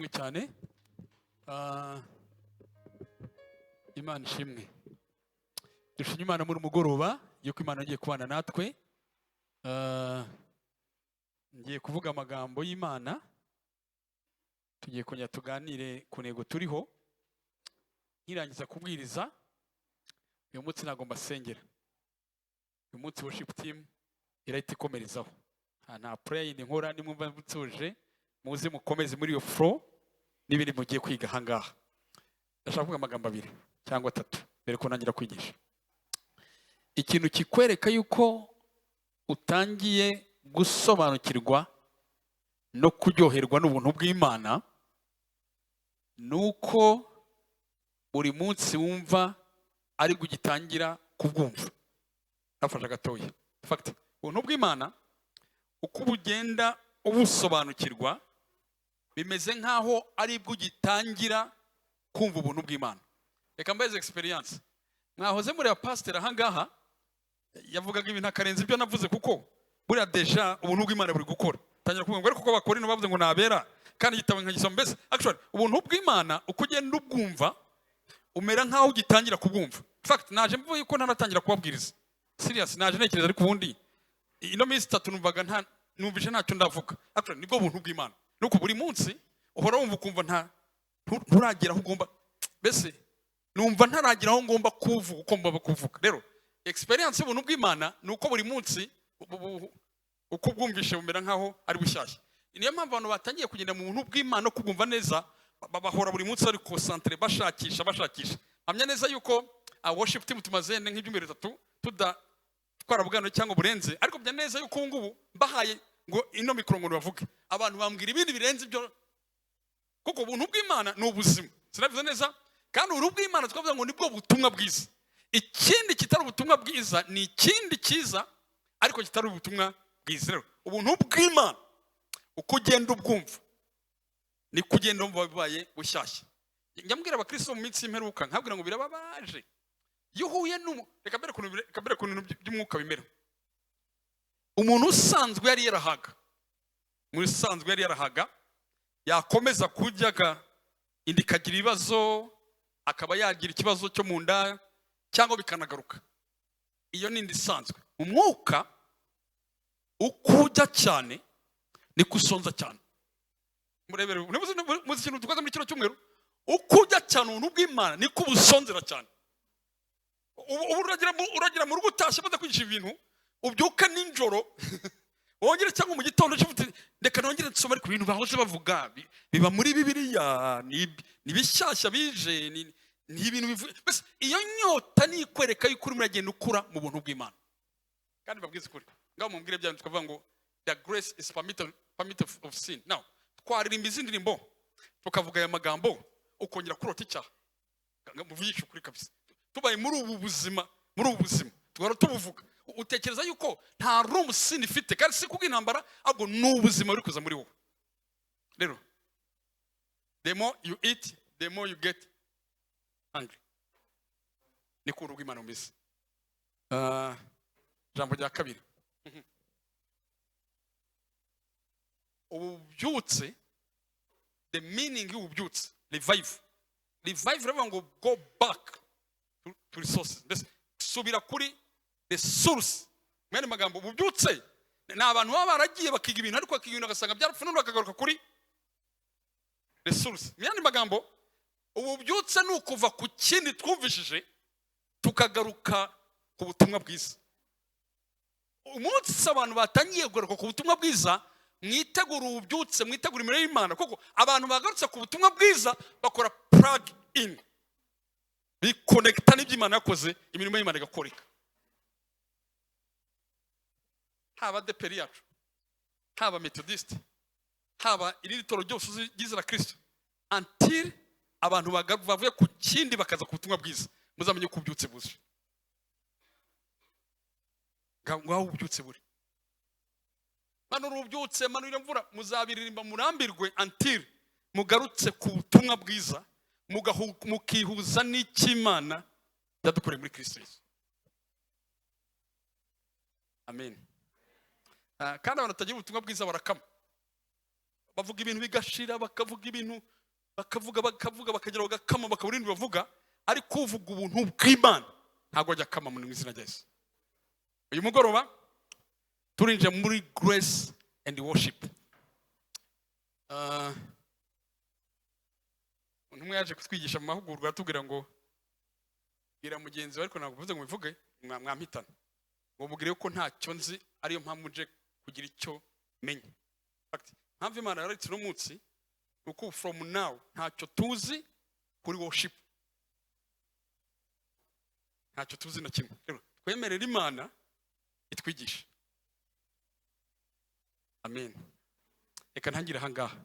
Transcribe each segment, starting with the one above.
cyane Imana ishimwe. Dushimye Imana muri mugoroba yuko Imana agiye kubana natwe. Ngiye kuvuga amagambo y'Imana, tugiye kongera tuganire ku ntego turiho. Nkirangiza kubwiriza uyu munsi ntabwo mbasengera, uyu munsi worship team irahita ikomerezaho. Nta prayer yindi nkora, nimwumva mutuje muze mukomeze muri iyo flow n'ibindi mugiye kwiga ahangaha. Ndashaka kuvuga amagambo abiri cyangwa atatu mbere ko ntangira kwigisha. Ikintu kikwereka yuko utangiye gusobanukirwa no kuryoherwa n'ubuntu bw'Imana nuko buri munsi wumva ari gugitangira kubwumva. Nafasha gatoya. Fact, ubuntu bw'Imana uko bugenda ubusobanukirwa bimeze nkaho ari bwo gitangira kumva ubuntu bw'Imana. Reka mbaze experience. Mwahoze muri ya pastor ahangaha yavugaga ibintu akarenza ibyo navuze, kuko buriya deja ubuntu bw'Imana buri gukora. Tangira kuvuga ngo ariko ko bakora ino bavuze ngo nabera kandi gitabo nkagisoma. Mbese actually ubuntu bw'Imana uko ugenda ubwumva umera nkaho ugitangira kubwumva. Fact, naje mvuye yuko ntanatangira kubabwiriza. Serious, naje nekereza ariko ubundi ino minsi 3 numvaga numvise ntacyo ndavuga. Actually nibwo buntu bw'Imana. Nuko buri munsi uhora wumva ukumva nturagira aho ugomba, mbese numva ntaragira aho ngomba kuvuga uko mbaba kuvuga. Rero experience y'ubuntu bw'Imana nuko buri munsi uko bwumvishe bumera nkaho ari bushyashya. Niyo mpamvu abantu batangiye kugenda mu buntu bw'Imana no kubwumva neza, bahora buri munsi ari concentré bashakisha. Amya neza yuko worship team tumaze nk'ibyumweru 3 twaravuganwe cyangwa burenze, ariko bya neza yuko ngubu bahaye ngo ino mikoro ngo bavuge abantu bambwira ibindi birenze ibyo, kuko ubuntu bw'Imana ni ubuzima. Sinabivuze neza? Kandi ubuntu bw'Imana twavuze ngo nibwo butumwa bwiza. Ikindi kitari ubutumwa bwiza ni ikindi cyiza, ariko kitari ubutumwa bwiza. Rero ubuntu bw'Imana uko ugenda ubwumva ni kugenda umva bibaye bushyashya. Njyambwira abakristo mu minsi y'imperuka nkabwira ngo birababaje iyo uhuye reka mbere kuntu by'umwuka bimera. Umuntu usanzwe yari yarahaga yakomeza kuryaga indi kagira ibibazo, akaba yagira ikibazo cyo mu nda cyangwa bikanagaruka. Iyo ni indi isanzwe. Umwuka ukujya cyane ni kusonza cyane. Murebere muzi ikintu dukoze muri kino cyumweru, ukujya cyane ubuntu bw'Imana ni kubusonzera cyane. Uragira mu rugo utashye maze kwigisha ibintu, ubyuka ninjoro wongere cyangwa mu gitondo cy'ubuti ndeka nongere nsoma ariko ibintu bahoze bavuga biba muri Bibiliya ni bishyashya bije ni ibintu bivuye. Bese iyo nyota ni ikwereka yuko uri muragenda ukura mu buntu bw'Imana. Kandi babwize ukuri ngaho mumbwire byanyu tukavuga ngo the grace is permitted of sin. Now twaririmba izindi ndirimbo tukavuga aya magambo ukongera kurota icyaha, muvugisha ukuri kabisa. Tubaye muri ubu buzima twara tubuvuga, utekereza yuko nta room sin ifite, kandi si kubwo intambara ahubwo n'ubuzima buri kuza muri wowe. Rero the more you eat the more you get hungry. Ni ku rugo Imana umeze. Jambo rya kabiri, ububyutse, the meaning y'ububyutse, revive rero ngo go back to resources. Mbese subira kuri the source. Mwene magambo ububyutse ni abantu baba baragiye bakiga ibintu ariko bakiga ibintu agasanga byarapfa none bakagaruka kuri the source. Mwene magambo ububyutse ni ukuva ku kindi twumvishije tukagaruka ku butumwa bwiza. Umunsi abantu batangiye kugaruka ku butumwa bwiza, mwitegura ububyutse, mwitegura imirimo y'Imana, kuko abantu bagarutse ku butumwa bwiza bakora plug in, bikonekta n'iby'Imana yakoze, imirimo y'Imana igakoreka. Haba deperi yacu, haba methodist, haba iri toro ryose ryizera Kristo, until abantu bavuye ku kindi bakaza ku butumwa bwiza, muzamenye ko ubyutse buje. Ngaho ubyutse buri manu rubyutse manu iremvura muzabiririmba murambirwe until mugarutse ku butumwa bwiza, mukihuza n'Imana yadukoreye muri Kristo Yesu. Amen. Kandi abantu batagira ubutumwa bwiza barakama. bavuga ibintu bigashira, bakavuga ibintu bakavuga bakagera bagakama bakabura ibintu bavuga, ariko uvuga ubuntu bw'Imana ntabwo ajya akama mu izina rya Yesu. Uyu mugoroba turinjira muri grace and worship. Umwe yaje kutwigisha mu mahugurwa atubwira ngo bwira mugenzi we, ariko ntabwo bivuze ngo bivuge mwampitana, ngo mubwire ko ntacyo nzi, ariyo mpamvu nje kugira icyo menya. Mpamvu Imana yaretse uno munsi nuko from now ntacyo tuzi kuri worship, ntacyo tuzi na kimwe. Rero twemerera Imana itwigisha. Amen. Reka ntangire aha ngaha.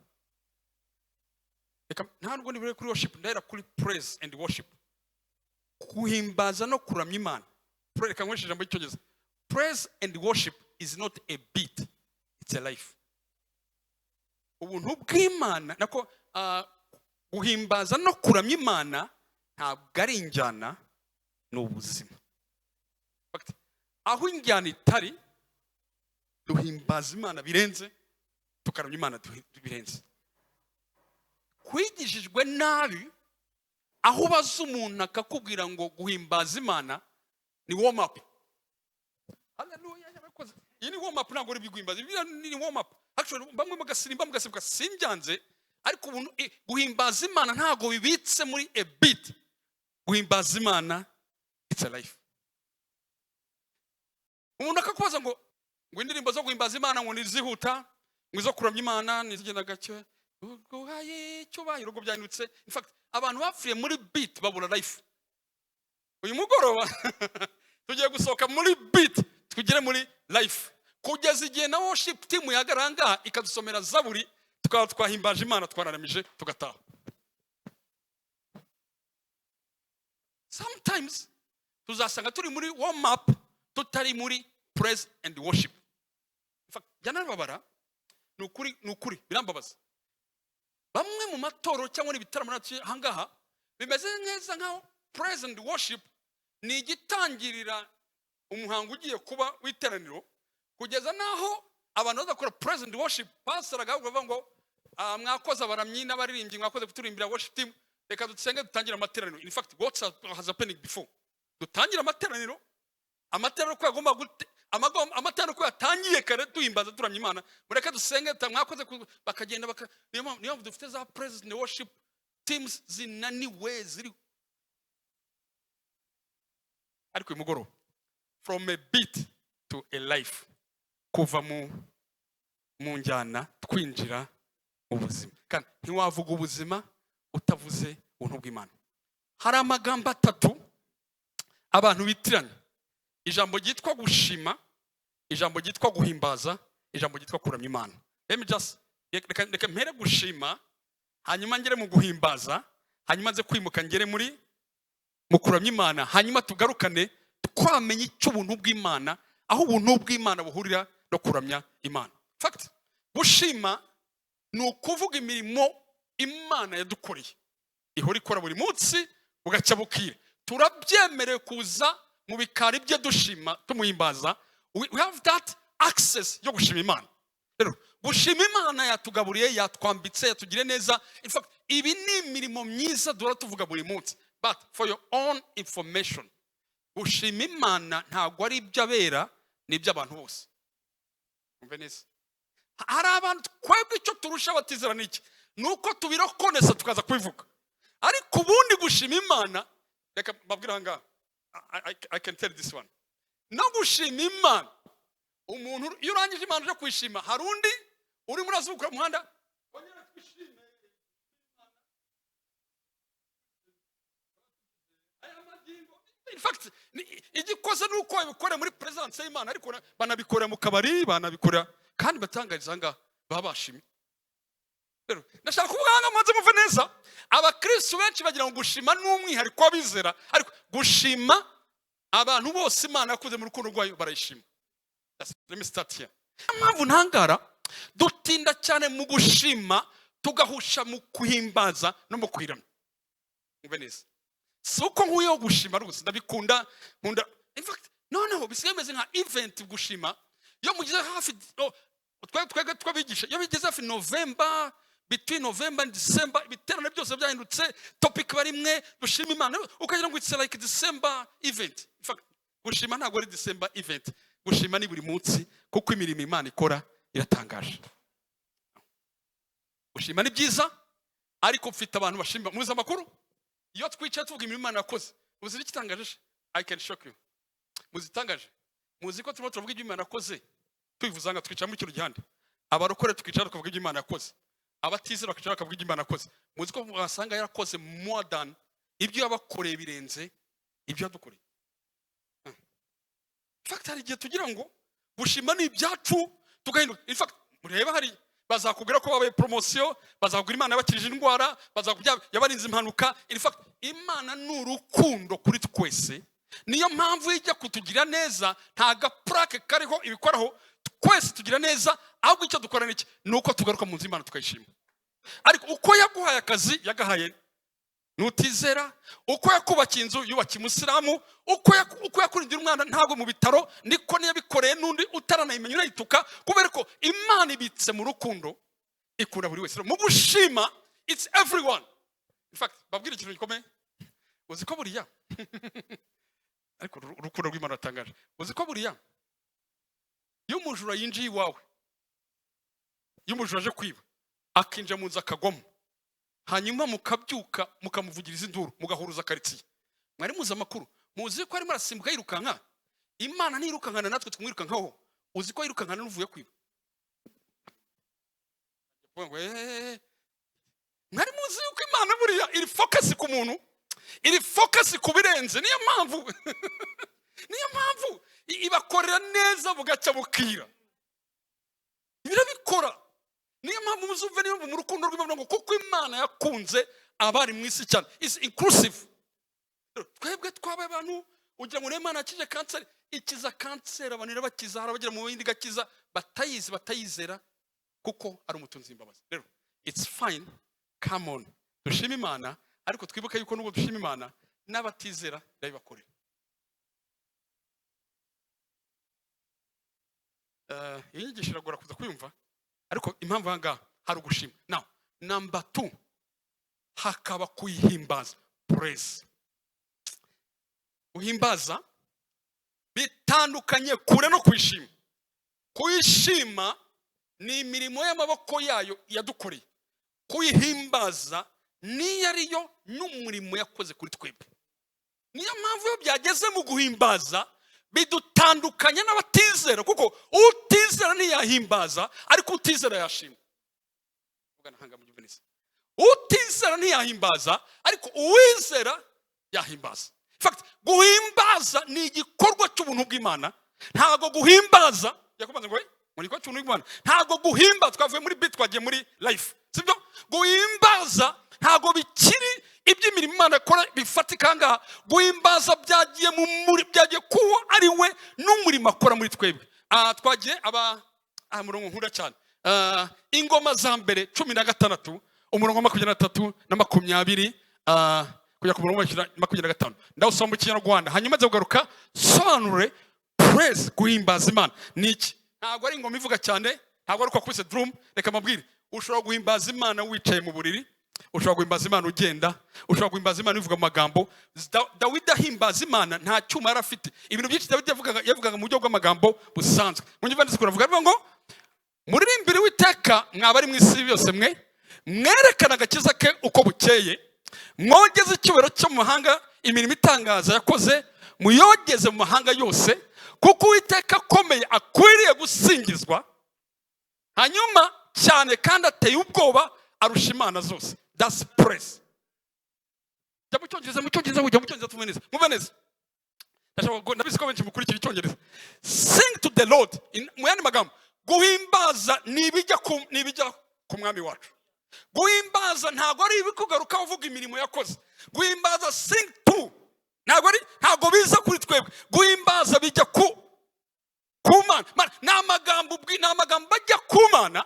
Reka ntabwo nibure kuri worship, ndahera kuri praise and worship. Kuhimbaza no kuramya Imana. Reka nkweshe ijambo ry'Icyongereza. Praise and worship is not a beat, it's a life. Ubuntu bw'Imana nako guhimbaza no kuramya Imana ntabwo ari injyana, ni ubuzima. Aho injyana itari, duhimbaza Imana birenze, tukaramya Imana birenze. Kwigishijwe nabi, aho baza umuntu akakubwira ngo guhimbaza Imana ni warm up. Hallelujah, yabakoze. Iyi ni warm up, ntabwo uri biguhimbaza. Ni warm up. Actually bamwe mugasimba mugasebuka simbyanze, ariko ubuntu guhimbaza Imana ntabwo bibitse muri a beat. Guhimbaza Imana it's a life. Umuntu akakubaza ngo indirimbo zo guhimbaza Imana ngo nizihuta, ngo izo kuramya Imana nizigenda gake, guhaye cyubahiro ngo byanditse. In fact abantu bapfuye muri beat babura life. Uyu mugoroba tugiye gusohoka muri beat tugere muri life, kugeza igihe na worship team yagaranga ikadusomera Zaburi, tukaba twahimbaje Imana, twararamije tugataha. Sometimes tuzasanga turi muri warm up, tutari muri praise and worship. In fact jana babara nukuri birambabaza. Bamwe mu matoro cyangwa ibitaramo hangaha bimeze neza nkaho praise and worship ni igitangirira umuhango ugiye kuba w'iteraniro, kugeza naho abantu bazakora praise and worship, pastor agavuga ngo mwakoze abaramyi n'abaririmbyi, mwakoze kuturimbira worship team, reka dusenge dutangira amateraniro. In fact what has happened before, dutangira amateraniro ko yagomba amateraniro ko yatangiye kare duhimbaza turamya Imana, mureka dusenge mwakoze bakagenda niyo mpamvu dufite za praise and worship teams zinaniwe ziri. Ariko imugoro from a beat to a life, kuva mu njyana twinjira ubuzima. Kandi ntiwavuga ubuzima utavuze ubuntu bw'Imana. Hari amagambo atatu abantu bitiranya: ijambo ryitwa gushima, ijambo ryitwa guhimbaza, ijambo ryitwa kuramya Imana. Let me just reka mpere gushima, hanyuma ngere mu guhimbaza, hanyuma nze kwimuka ngere muri mu kuramya Imana, hanyuma tugarukane twamenye icyo ubuntu bw'Imana, aho ubuntu bw'Imana buhurira no kuramya Imana. Fact, gushima ni ukuvuga imirimo Imana yadukoreye ihora ikora buri munsi bugacya bukire. Turabyemerewe kuza mu bikari bye dushima tumuhimbaza. We have that access yo gushima Imana. Rero gushima Imana yatugaburiye, yatwambitse, yatugire neza. In fact ibi ni imirimo myiza duhora tuvuga buri munsi. But for your own information, gushima Imana ntabwo ari iby'abera, ni iby'abantu bose. Umve neza. Hari abantu kwebwe icyo turusha abatizera n'iki, nuko tubirokonesa tukaza kubivuga. Ariko ubundi gushima Imana, reka babwira ngaha, I can tell this one. No gushima Imana, umuntu iyo urangije Imana uje kwishima, hari undi uri muri azukura muhanda ongera twishime. In fact igikoze nuko babikora muri presence y'Imana, ariko banabikora mu kabari, banabikora kandi batangariza ngaha babashimye. Rero ndashaka kuvuga ngo maze muve neza, abakristo benshi bagira ngo gushima n'umwihariko w'abizera, ariko gushima abantu bose Imana yakoze mu rukundo rwayo barayishima. Let me start here. Mpamvu ntangara dutinda cyane mu gushima, tugahusha mu kuhimbaza no mu kwiramya. Umve neza. Suko nkuyo gushima rwose ndabikunda nkunda. In fact no bisigaye meze nka event gushima yo mugize hafi twabigisha iyo bigeze hafi November, between November and December, ibiterane byose byahindutse, topic barimwe, dushima Imana, ukagira ngo it's like December event. In fact, gushima ntabwo ari December event, gushima ni buri munsi, kuko imirimo Imana ikora iratangaje. Gushima ni byiza, ariko mfite abantu bashimba. Muzi amakuru iyo twicaye tuvuga imirimo Imana yakoze, muzi ikitangaje? I can shock you. Muzi itangaje? Muzi ko turimo turavuga ibyo Imana yakoze, twivuzanga twicara muri kino gihande, abarokore tukicara tukavuga ibyo Imana yakoze, abatizera bakicara bakavuga ibyo Imana yakoze. Muzi ko wasanga yarakoze more than ibyo yabakoreye, birenze ibyo yadukoreye. In fact, hari igihe tugira ngo gushima ni ibyacu tugahinduka. In fact, mureba hari bazakubwira ko babaye promotion, bazakubwira Imana yabakirije indwara, bazakubwira yabarinze impanuka. In fact, Imana ni urukundo kuri twese, niyo mpamvu ijya kutugira neza, nta gaprake kariho ibikoraho, twese tugira neza. Ahubwo icyo dukora n'iki, nuko tugaruka mu nzu Imana tukayishima. Ariko uko yaguhaye akazi yagahaye nutizera, uko yakubakiye inzu yubakiye Umusiramu, uko yakurindira umwana ntabwo mu bitaro, niko niyo bikoreye n'undi utaranayimenya urayituka, kubera ko Imana ibitse mu rukundo ikunda buri wese. Mu gushima it's everyone. In fact, babwira ikintu gikomeye, uzi ko buriya ariko urukundo rw'Imana ratangaje. Uzi ko buriya iyo umujura yinjiye iwawe, iyo umujura aje kwiba akinja mu nzu akagwamo, hanyuma mukabyuka mukamuvugiriza induru, mugahuruza karitsiye, mwari muzi amakuru, muzi ko arimo arasimbuka yirukanka, Imana ntirukankana natwe tumwirukankaho. Uzi ko yirukankana n'uvuye kwiba? Mwari muzi yuko Imana buriya iri focus ku muntu, iri focus ku birenze. Niyo mpamvu ibakorera neza bugacya bukira, birabikora. Niyo mpamvu muzumve niyo mu rukundo rw'Imana ngo kuko Imana yakunze abari mu isi cyane, is inclusive. Twebwe twabaye abantu ugira ngo Imana yakije cancer, ikiza cancer abantu bakiza, harabagira mu bindi gakiza, batayizera kuko ari umutunzi imbabazi. Rero it's fine, come on, dushima Imana, ariko twibuke yuko n'ubwo dushima Imana n'abatizera ndabibakorera. Inyigisho iragora kuza kuyumva, ariko impamvu hanga hari ugushima. Now, number 2, hakaba kuyihimbaza, praise. Uhimbaza bitandukanye kure no kwishima. Kuyishima ni imirimo y'amaboko yayo yadukoreye, kuyihimbaza ni yariyo n'umurimo yakoze kuri twebwe. Niyo mpamvu yo byageze mu guhimbaza bidutandukanye n'abatizera, kuko utizera ntiyahimbaza, ariko utizera yashima. Utizera ntiyahimbaza, ariko uwizera yahimbaza. In fact, guhimbaza ni igikorwa cy'ubuntu bw'Imana. Ntago guhimbaza yakubanza ngo muri ko cy'ubuntu bw'Imana, ntago guhimbaza twavuye muri bit twagiye muri life, sibyo? Guhimbaza ntago bikiri iby'imirimo Imana akora bifatika ngaha. Guhimbaza byagiye byagiye kuwa ari we n'umurimo akora muri twebwe. Twagiye murongo nkunda cyane, ingoma za mbere 16 umurongo 23 na 20 kujya ku murongo 25. Ndawusoma mu Kinyarwanda hanyuma nze kugaruka sobanure praise, guhimbaza Imana niki. Ntabwo ari ingoma ivuga cyane, ntabwo ari kwakubise drum. Reka mabwire, ushobora guhimbaza Imana wicaye mu buriri, ushobora guhimbaza Imana ugenda, ushobora guhimbaza Imana uvuga mu magambo. Dawidi ahimbaza Imana nta cyuma yari afite. Ibintu byinshi Dawidi yavugaga mu buryo bw'amagambo busanzwe. Munyivandise kuravuga ngo muririmbire Uwiteka mwabari mu isi yose mwe, mwerekana agakiza ke uko bukeye, mwogeze icyubahiro cyo mu mahanga, imirimo itangaza yakoze muyogeze mu mahanga yose, kuko Uwiteka akomeye akwiriye gusingizwa, hanyuma cyane kandi ateye ubwoba arusha imana zose. That's praise. Mu cyongereza tumeneza muveneza. Ndabizi ko benshi mukurikira icyongereza. Sing to the Lord. Mu yandi magambo, guhimbaza nibijya ku mwami wacu. Guhimbaza ntago ari ibikugaruka uvuga imirimo yakoze. Guhimbaza sing to, ntago biza kuri twebwe. Guhimbaza bijya ku Mana. N'amagambo bajya ku Mana.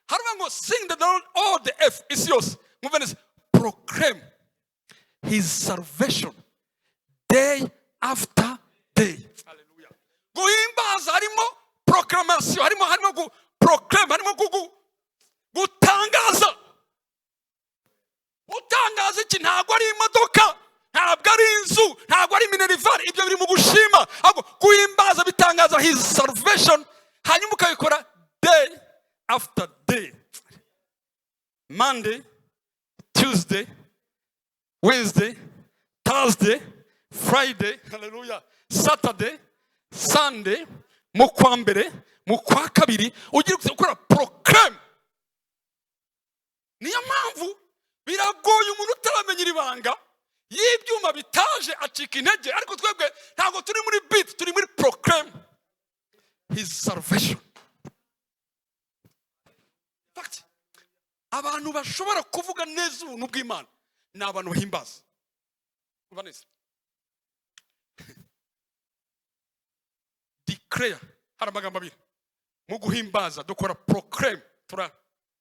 Haruba ngo sing the Lord all the earth is yours. Muveneza, proclaim his salvation day after day. Hallelujah. Guhimbaza harimo proclamation, harimo proclaim iki ntabwo ari imodoka, ntabwo ari inzu, ntabwo ari minerivare. Ibyo biri mu gushima, ahubwo guhimbaza bitangaza his salvation, hanyuma ukabikora day after day. Monday, Tuesday, Wednesday, Thursday, Friday, hallelujah, Saturday, Sunday, mu kwa mbere, mu kwa kabiri, ugiye gukora proclaim. Niyo mpamvu biragoye umuntu utaramenya ibanga y'ibyuma bitaje acika intege, ariko twebwe ntabwo turi muri beat, turi muri proclaim his salvation. Fact, abantu bashobora kuvuga neza ubuntu bw'Imana ni abantu bahimbaza. Umva neza, declare, hari amagambo abiri mu guhimbaza. Dukora proclaim,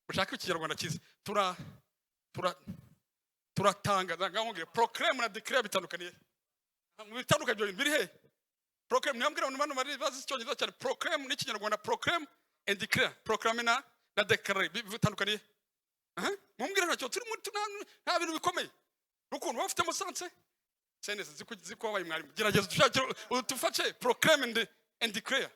ushaka ikinyarwanda cyiza, turatangaza. Ngambwira proclaim na declare bitandukaniye, bitandukanye biri he? Proclaim ntambwira abantu bari bazi icyongereza cyane. Proclaim ni ikinyarwanda, proclaim and declare. Proclaim na declare bitandukaniye. Mumbwira ntacyo turi muri nta bintu bikomeye. Rukundo bafite musanze senese ziko wabaye mwarimu, gerageza dushake utufashe proclaim and declare.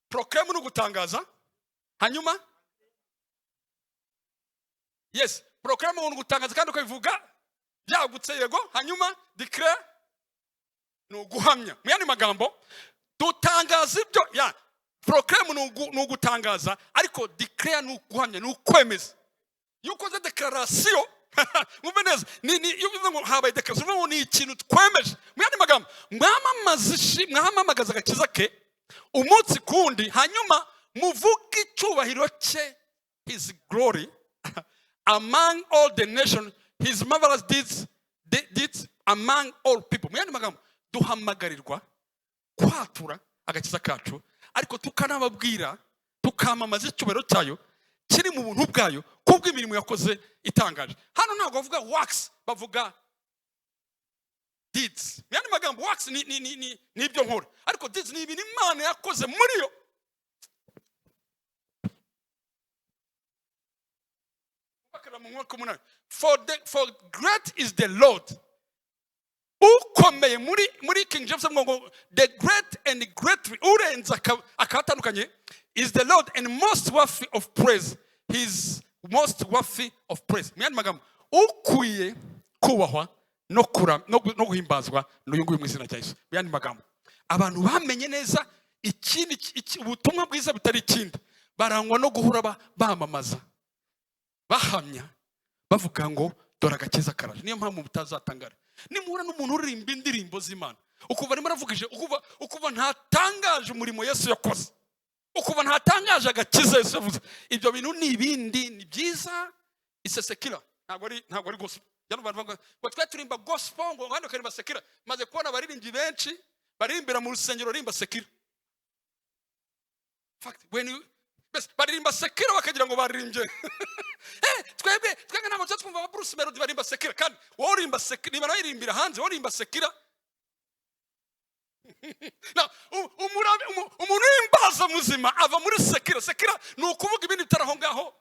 Proclaim ni ugutangaza, hanyuma yes, proclaim ni ugutangaza kandi ukabivuga byagutse, yego. Hanyuma declare ni uguhamya. Mu yandi magambo, dutangaza ibyo ya proclaim ni ugutangaza, ariko declare ni uguhamya, ni ukwemeza. Iyo ukoze declaration mube neza, iyo uvuze ngo habaye declaration ni ikintu twemeje. Mu yandi magambo, mwamamaza agakiza ke umunsi kundi, hanyuma muvuga icyubahiro cye, his glory among all the nations, his marvelous deeds among all people. Mu yandi magambo, duhamagarirwa kwatura agakiza kacu, ariko tukanababwira, tukamamaza icyubahiro cyayo kiri mu buntu bwayo kubw'imirimo yakoze itangaje. Hano ntabwo bavuga works, bavuga deeds. Mu yandi magambo, works ni ibyo nkora, ariko deeds ni ibintu Imana yakoze muri yo. For great is the Lord. Ukomeye muri King James ngo the great and greatly, urenza akatandukanye, is the Lord and most worthy of praise. He is most worthy of praise. Mu yandi magambo, ukwiye kubahwa no guhimbazwa n'uyu nguyu mu izina rya Yesu. Mu yandi magambo, abantu bamenye neza ubutumwa bwiza bitari ikindi, barangwa no guhura bamamaza, bahamya, bavuga ngo dore agakiza karaje. Niyo mpamvu mutazatangara nimuhura n'umuntu uririmba indirimbo z'Imana, ukuva arimo aravugije, ukuva ntatangaje umurimo Yesu yakoze, ukuva ntatangaje agakiza Yesu yavuze. Ibyo bintu ni ibindi, ni byiza. Secular, ntabwo ari gospel. Yano bavuga ngo twe turimba gospel, ngo hano karimba secular. Maze kubona abaririmbyi benshi baririmbira mu rusengero rimba secular. Fact, baririmba secular bakagira ngo baririmbye. Twebwe ntabwo twumva Bruce Melody barimba secular, kandi wowe urimba secular, niba naririmbira hanze, wowe urimba secular. Umuntu w'imbaza muzima ava muri secular. Secular ni ukuvuga ibindi bitaraho ngaho.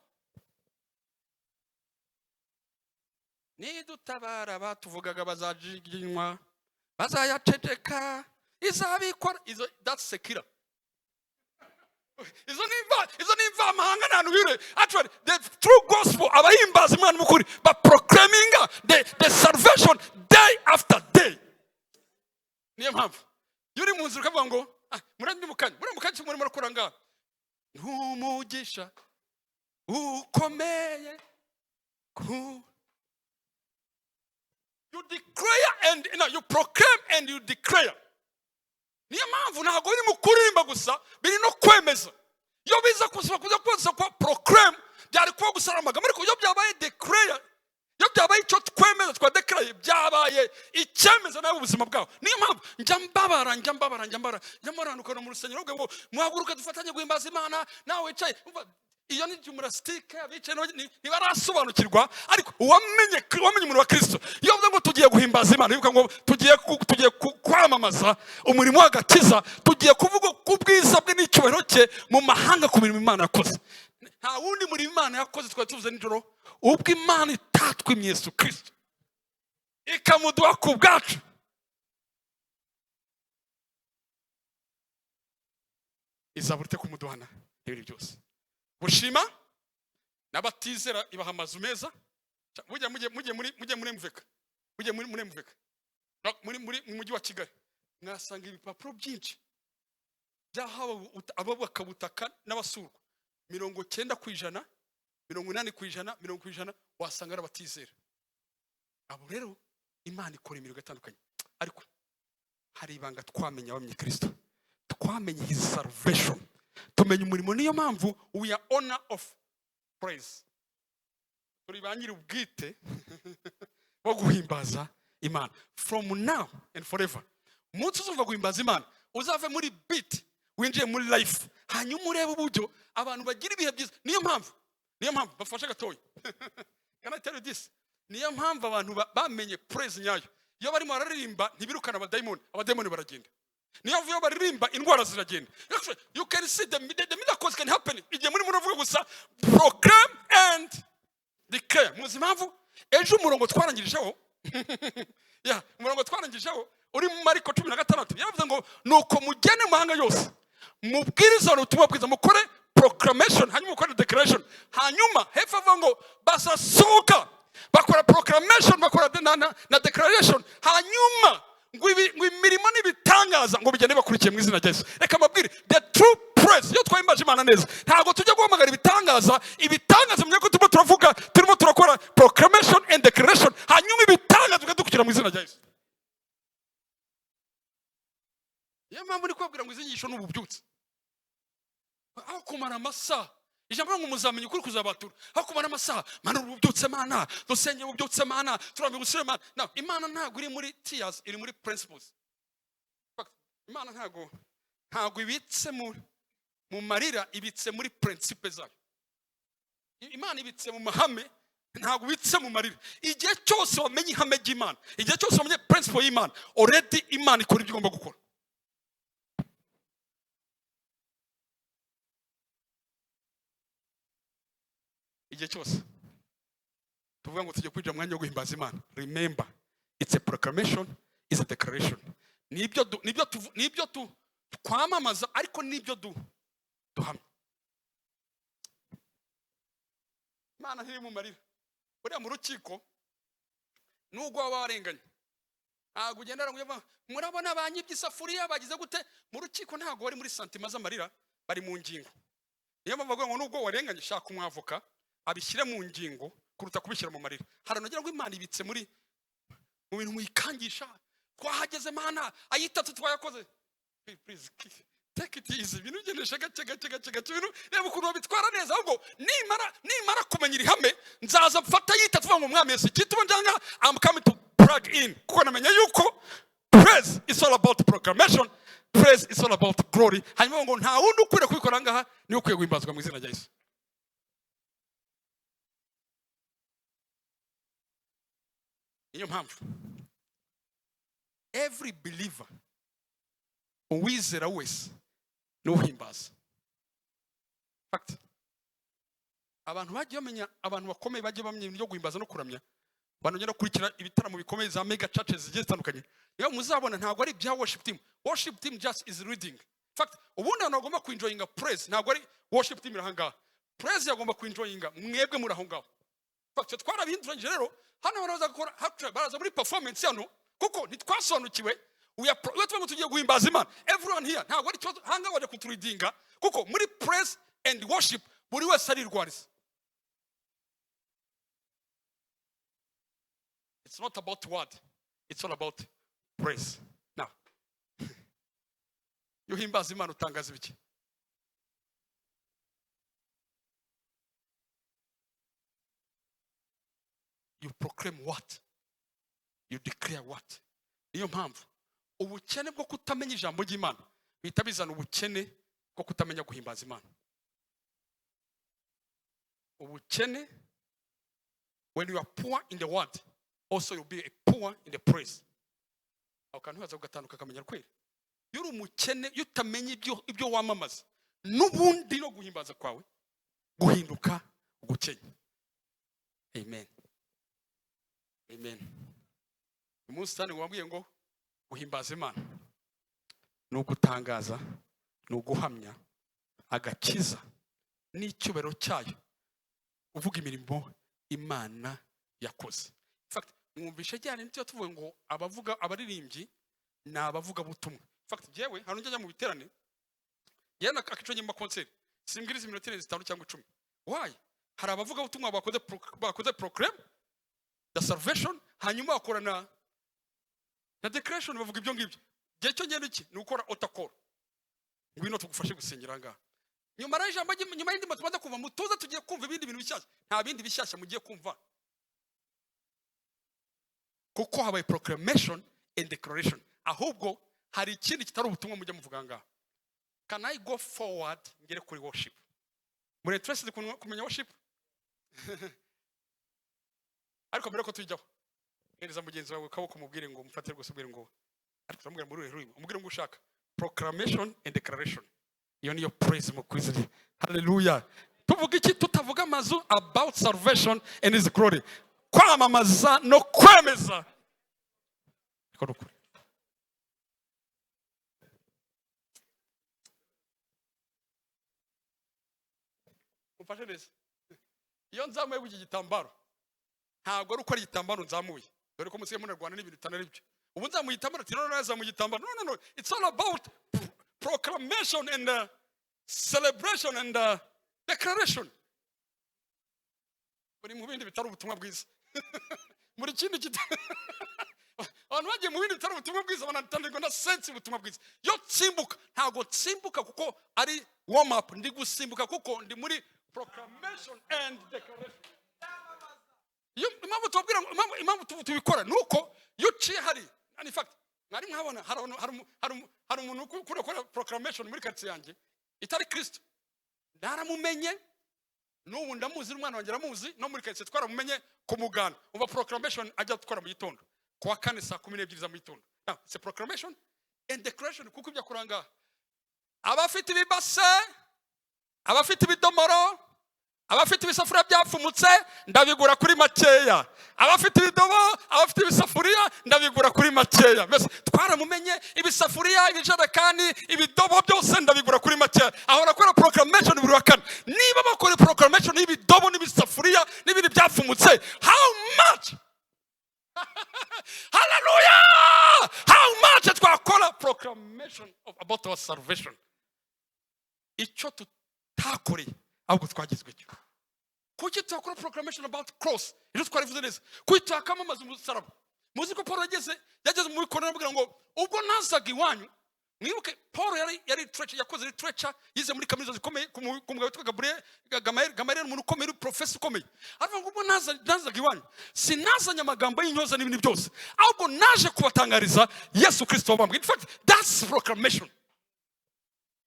Nidutabara batuvugaga bazajiginywa, bazayaceceka, izabikora, that's secular. Izo ni imva mahanga nanu bire. Actually, the true gospel, abahimbaza Imana mukuri, but proclaiming the salvation day after day. Niyo mpamvu yuri mu nzira ukavuga ngo muri mukanya muri murakora ngaho, ntumugisha ukomeye you declare and you proclaim and you declare. Niyo mpamvu ntabwo biri mu kurimba gusa, biri no kwemeza. Iyo biza kuza kwa proclaim byari kuba gusara amagambo, ariko iyo byabaye declare, iyo byabaye icyo twemeza twa declare, byabaye icyemeza nawe ubuzima bwawe. Niyo mpamvu njya mbabara ukana mu rusengero ngo muhaguruke dufatanye guhimbaza Imana, nawe wicaye. Iyo ni gymnastique abicaye ntibarasobanukirwa, ariko wamenye umuntu wa Kristo. Iyo uvuga ngo tugiye guhimbaza Imana, bivuga ngo tugiye kwamamaza umurimo w'agakiza, tugiye kuvuga ku bwiza bwe n'icyo tujye mu mahanga ku mirimo Imana yakoze. Nta wundi muri Imana yakoze twari tuvuze nijoro ubwo Imana itatwimye Yesu Kristo ikamuduha ku bwacu. Izaburute kumuduhana ibiri byose. Gushima n'abatizera ibaha amazu meza. Mujye muri mveka. Mujye muri mveka. Muri mujyi wa Kigali. Mwasanga ibipapuro byinshi. Byahawe ababaka butaka n'abasurwa. 90%, 80%, 90% wasanga ari abatizera. Abo rero Imana ikora imirimo itandukanye. Ariko hari ibanga twamenye abamye Kristo. Twamenye his salvation. Tumenye umurimo niyo mpamvu we are honor of praise. Turi banyiri ubwite wo guhimbaza Imana. From now and forever. Umunsi uzumva guhimbaza Imana uzave muri beat winjiye muri life. Hanyuma urebe uburyo abantu bagira ibihe byiza. Niyo mpamvu bafasha gatoya. Can I tell you this? Niyo mpamvu abantu bamenye praise nyayo. Iyo barimo bararirimba ntibirukana abademoni baragenda. Niyo vuyo baririmba indwara ziragenda. You can see the miracles can happen. Igihe muri muravuga gusa proclaim and declare. Muzi mpamvu ejo umurongo twarangijeho umurongo twarangijeho uri mu Mariko 16 yaravuze ngo nuko mugene mahanga yose mubwiriza ubutumwa bwiza mukore proclamation hanyuma mukore declaration hanyuma hepfo avuga ngo basasohoka bakora proclamation bakora na declaration hanyuma ngo imirimo n'ibitangaza ngo bigende bakurikiye mu izina rya Yesu. Reka mabwire the true praise yo twahimbaje Imana neza ntago tujya guhamagara ibitangaza mwe ko turimo turakora proclamation and declaration hanyuma ibitangaza tukadukira mu izina rya Yesu. Iyo mpamvu ni kwabwira ngo izinyigisho n'ububyutse aho kumara amasaha ijambo ngo muzamenye ukuri kuzabatura aho kumara amasaha mana ububyutse Mana dusenye ububyutse Mana turamye gusira Mana. No, Imana ntago iri muri tears iri muri principles. Imana ntago ibitse mu marira ibitse muri principles zayo. Imana ibitse mu mahame ntago ibitse mu marira. Igihe cyose wamenye ihame ry'Imana igihe cyose wamenye principle y'Imana already Imana ikora ibyo igomba gukora. Igihe cyose tuvuga ngo tujye kwinjira mu mwanya wo guhimbaza Imana, remember it's a proclamation, it's a declaration. Nibyo twamamaza ariko nibyo duhamya. Imana ntiri mu marira. Buriya mu rukiko nubwo waba warenganye ntabwo ugendera ngo murabona banyibye isafuriya bagize gute. Mu rukiko ntabwo bari muri santima z'amarira bari mu ngingo. Niyo bavuga ngo nubwo warenganye shaka umwavoka abishyire mu ngingo kuruta kubishyira mu marira. Haranagira ngo Imana ibitse mu bintu muyikangisha twahageze Mana ayitatu twayakoze. Please take it easy. Ibintu ugenesha gake ibintu reba ukuntu bitwara neza ahubwo nimara kumenya ihame nzaza mfata yitatu vuga ngo Mwami Yesu kituma njanga I'm coming to plug in kuko namenya yuko praise is all about proclamation, praise is all about glory. Hanyuma ngo nta wundi ukwiriye kubikora ngaha ni ukwiye guhimbazwa mu izina rya Yesu. Niyo mpamvu every believer uwizera wese n'uhimbaza. Fact abantu bagiye bamenya abantu bakomeye bagiye bamenya ibyo guhimbaza no kuramya banongera kurikira ibitaramo bikomeye za mega churches zigiye zitandukanye. Niyo muzabona ntabwo ari bya worship team just is reading. Fact ubundi abantu bagomba kuenjoyinga praise ntabwo ari worship team irahanga. Praise yagomba kuenjoyinga mwebwe muri aho ngaho. Fact twarabihinduranye rero hano baraza gukora baraza muri performance hano kuko ntitwasonukiwe we twaba tugiye guhimbaza Imana. Everyone here ntabwo ari cyo hanga waje kuturidinga kuko muri praise and worship buri wese ari rwariza. It's not about word, it's all about praise. Now yuhimbaza Imana utangaza ibiki? You proclaim what? You declare what? Niyo mpamvu ubukene bwo kutamenya ijambo ry'Imana bihita bizana ubukene bwo kutamenya guhimbaza Imana. Ubukene, when you are poor in the word, also you'll be poor in the praise. Aho kantu haza ugatanduka kamenya kweli. Yuri umukene yutamenya ibyo wamamaza n'ubundi no guhimbaza kwawe guhinduka ugukenya. Amen. Amen. Umunsi cyane wabwiye ngo guhimbaza Imana ni ugutangaza, ni uguhamya agakiza n'icyubahiro cyayo, uvuga imirimo Imana yakoze. In fact, mwumvishe cyane n'icyo tuvuga ngo abavuga abaririmbyi na abavuga butumwa. In fact, jewe hano njya mu biterane yana akico nyimba concert simbwiriza iminota 5 cyangwa 10. Why? Hari abavuga butumwa bakoze proclaim the salvation, hanyuma bakorana na declaration, bavuga ibyo ngibyo. Gihe cyo ngende iki ni ukora otakora, ngwino tugufashe gusengera ngaha. Nyuma y'ijambo nyuma y'indi tumaze kumva mutuza tugiye kumva ibindi bintu bishyashya. Nta bindi bishyashya mugiye kumva, kuko habaye proclamation and declaration. Ahubwo hari ikindi kitari ubutumwa mujya muvuga ngaha. Can I go forward ngere kuri worship? Muri interested kumenya worship? Ariko mbere ko tujyaho, hereza mugenzi wawe kaboko mubwire ngo mufatire rwose, ubwire ngo ariko turamubwira muri rurimi, umubwire ngo ushaka proclamation and declaration. Iyo niyo praise mu kwizera. Hallelujah. Tuvuga iki? Tutavuga amazu about salvation and his glory. Kwamamaza no kwemeza. Ikora umfashe neza. Iyo nzamuye iki gitambaro ntabwo ari uko ari igitambaro nzamuye, dore ko musiye mu Rwanda n'ibintu bitanari byo. Ubu nzamuye igitambaro ati no zamuye igitambaro. No, it's all about proclamation and celebration and declaration. Buri mu bindi bitari ubutumwa bwiza. Muri kindi abantu bagiye mu bindi bitari ubutumwa bwiza banatandikwa na sense ubutumwa bwiza. Yo tsimbuka, ntabwo tsimbuka kuko ari warm up, ndi gusimbuka kuko ndi muri proclamation and declaration. Impamvu tubikora nuko iyo ciye hari, in fact mwari mwabona hari umuntu ukora proclamation muri quartier yanjye itari Kristo, naramumenye n'ubu ndamuzi, n'umwana wanjye aramuzi, no muri quartier twaramumenye ku muganda. Umva proclamation ajya gukora mu gitondo kwa 4 saa 12 za mu gitondo. Now c'est proclamation and declaration, kuko ibyo kuranga abafite ibibase, abafite ibidomoro, abafite ibisafuriya byapfumutse ndabigura kuri makeya, abafite ibidobo, abafite ibisafuriya ndabigura kuri makeya. Mbese twaramumenye, ibisafuriya, ibijerekani, ibidobo byose ndabigura kuri makeya. Aho nakora proclamation buri wa kane. Niba bakora proclamation y'ibidobo n'ibisafuriya n'ibindi byapfumutse, how much? Hallelujah! How much twakora proclamation about our salvation? Icyo tutakoreye ahubwo twagizwe cyo. Kuki twakora proclamation about cross? Icyo twarivuze neza. Kuki twakamamaza umusaraba? Muzi ko Paul yageze mu bikorano avuga ngo ubwo nazaga iwanyu, mwibuke Paul yari literature, yakoze literature, yize muri kaminuza zikomeye ku mugabo witwa Gamaliel, umuntu ukomeye, professor ukomeye. Avuga ngo ubwo nazaga iwanyu sinazanye amagambo y'inyoza n'ibindi byose, ahubwo naje kubatangariza Yesu Kristo wabambwe. In fact, that's proclamation.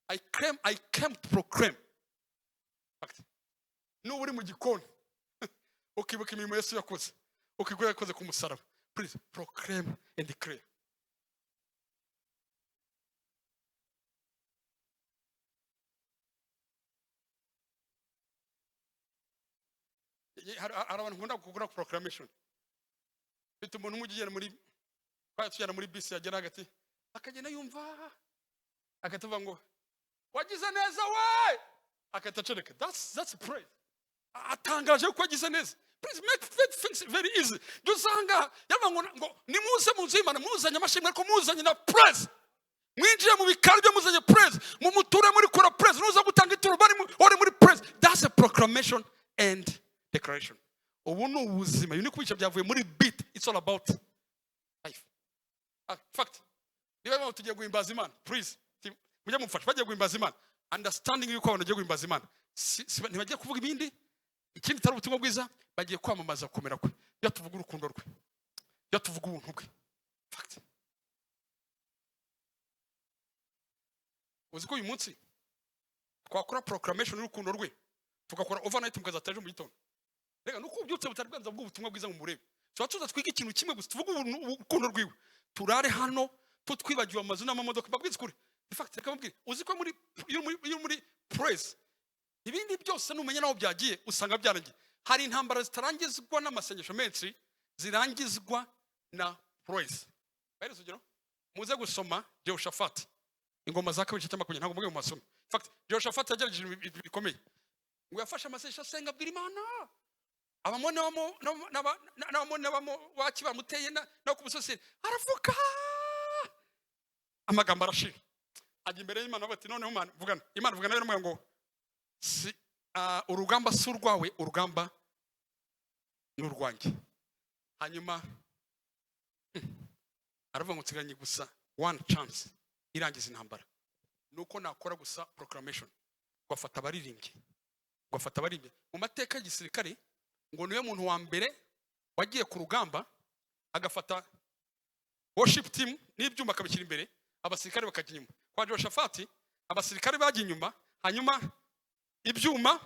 I came to proclaim. No uri mu gikoni ukibuka imirimo Yesu yakoze, ukigura yakoze ku musaraba, please proclaim and declare. Hari abantu nkunda kugura proclamation. Bita umuntu umugiyera muri bisi yagera hagati akagenda yumva akatuva ngo wagize neza we, akatacereka. That's praise. Atangaje ko wagize neza. Please make things very easy. Dusanga yabango ngo nimuze muzimana muzanye amashimwe ariko muzanye na praise. Mwinjiye mu bikari byo muzanye praise, mu muture muri kora praise, nuza gutanga ituro bari muri praise. That's a proclamation and declaration. Ubu no ubuzima yuni kwica byavuye muri beat. It's all about life. Fact. Niba tugiye guhimbaza Imana, please mujye mumfasha bagiye guhimbaza Imana, understanding yuko abantu bagiye guhimbaza Imana ntibagiye kuvuga ibindi ikindi tari ubutumwa bwiza, bagiye kwamamaza gukomera kwe. Iyo tuvuga urukundo rwe, iyo tuvuga ubuntu bwe. Fact. Uziko uyu munsi twakora proclamation y'urukundo rwe, tukakora overnight mukazataje mu gitondo. Rega nuko ubyutse butari bwanza bw'ubutumwa bwiza mu murebe. Tuba twiga ikintu kimwe gusa, tuvuga urukundo rwiwe. Turare hano tutwibagiwe amazu n'amamodoka babwize kuri. In fact reka mubwire, uziko muri praise, ibindi byose numenya naho byagiye usanga byarangiye. Hari intambara zitarangizwa n'amasengesho menshi, zirangizwa na praise. Bari sugero muze gusoma Jehoshaphat, ingoma za kabiri cyangwa makumyabiri, ntabwo muge mu masomo. In fact Jehoshaphat yagerageje ibintu bikomeye, ngo yafashe amasengesho asenga abwira Imana, abamone n'abamo wakiba muteye no ku musozi aravuga amagambo arashira, ajya imbere y'Imana bati noneho Imana vugana. Imana vugana rero ngo si urugamba surwawe, urugamba n'urwanjye. Hanyuma aravuga ngo nsiganye gusa one chance irangiza intambara, nuko nakora gusa proclamation, gwafata abaririmbyi, gwafata abaririmbyi mu mateka y'igisirikare, ngo niwe muntu wa mbere wagiye ku rugamba agafata worship team n'ibyuma akabishyira imbere, abasirikare bakajya inyuma. Kwa Jehoshaphat abasirikare bagiye inyuma, hanyuma ibyuma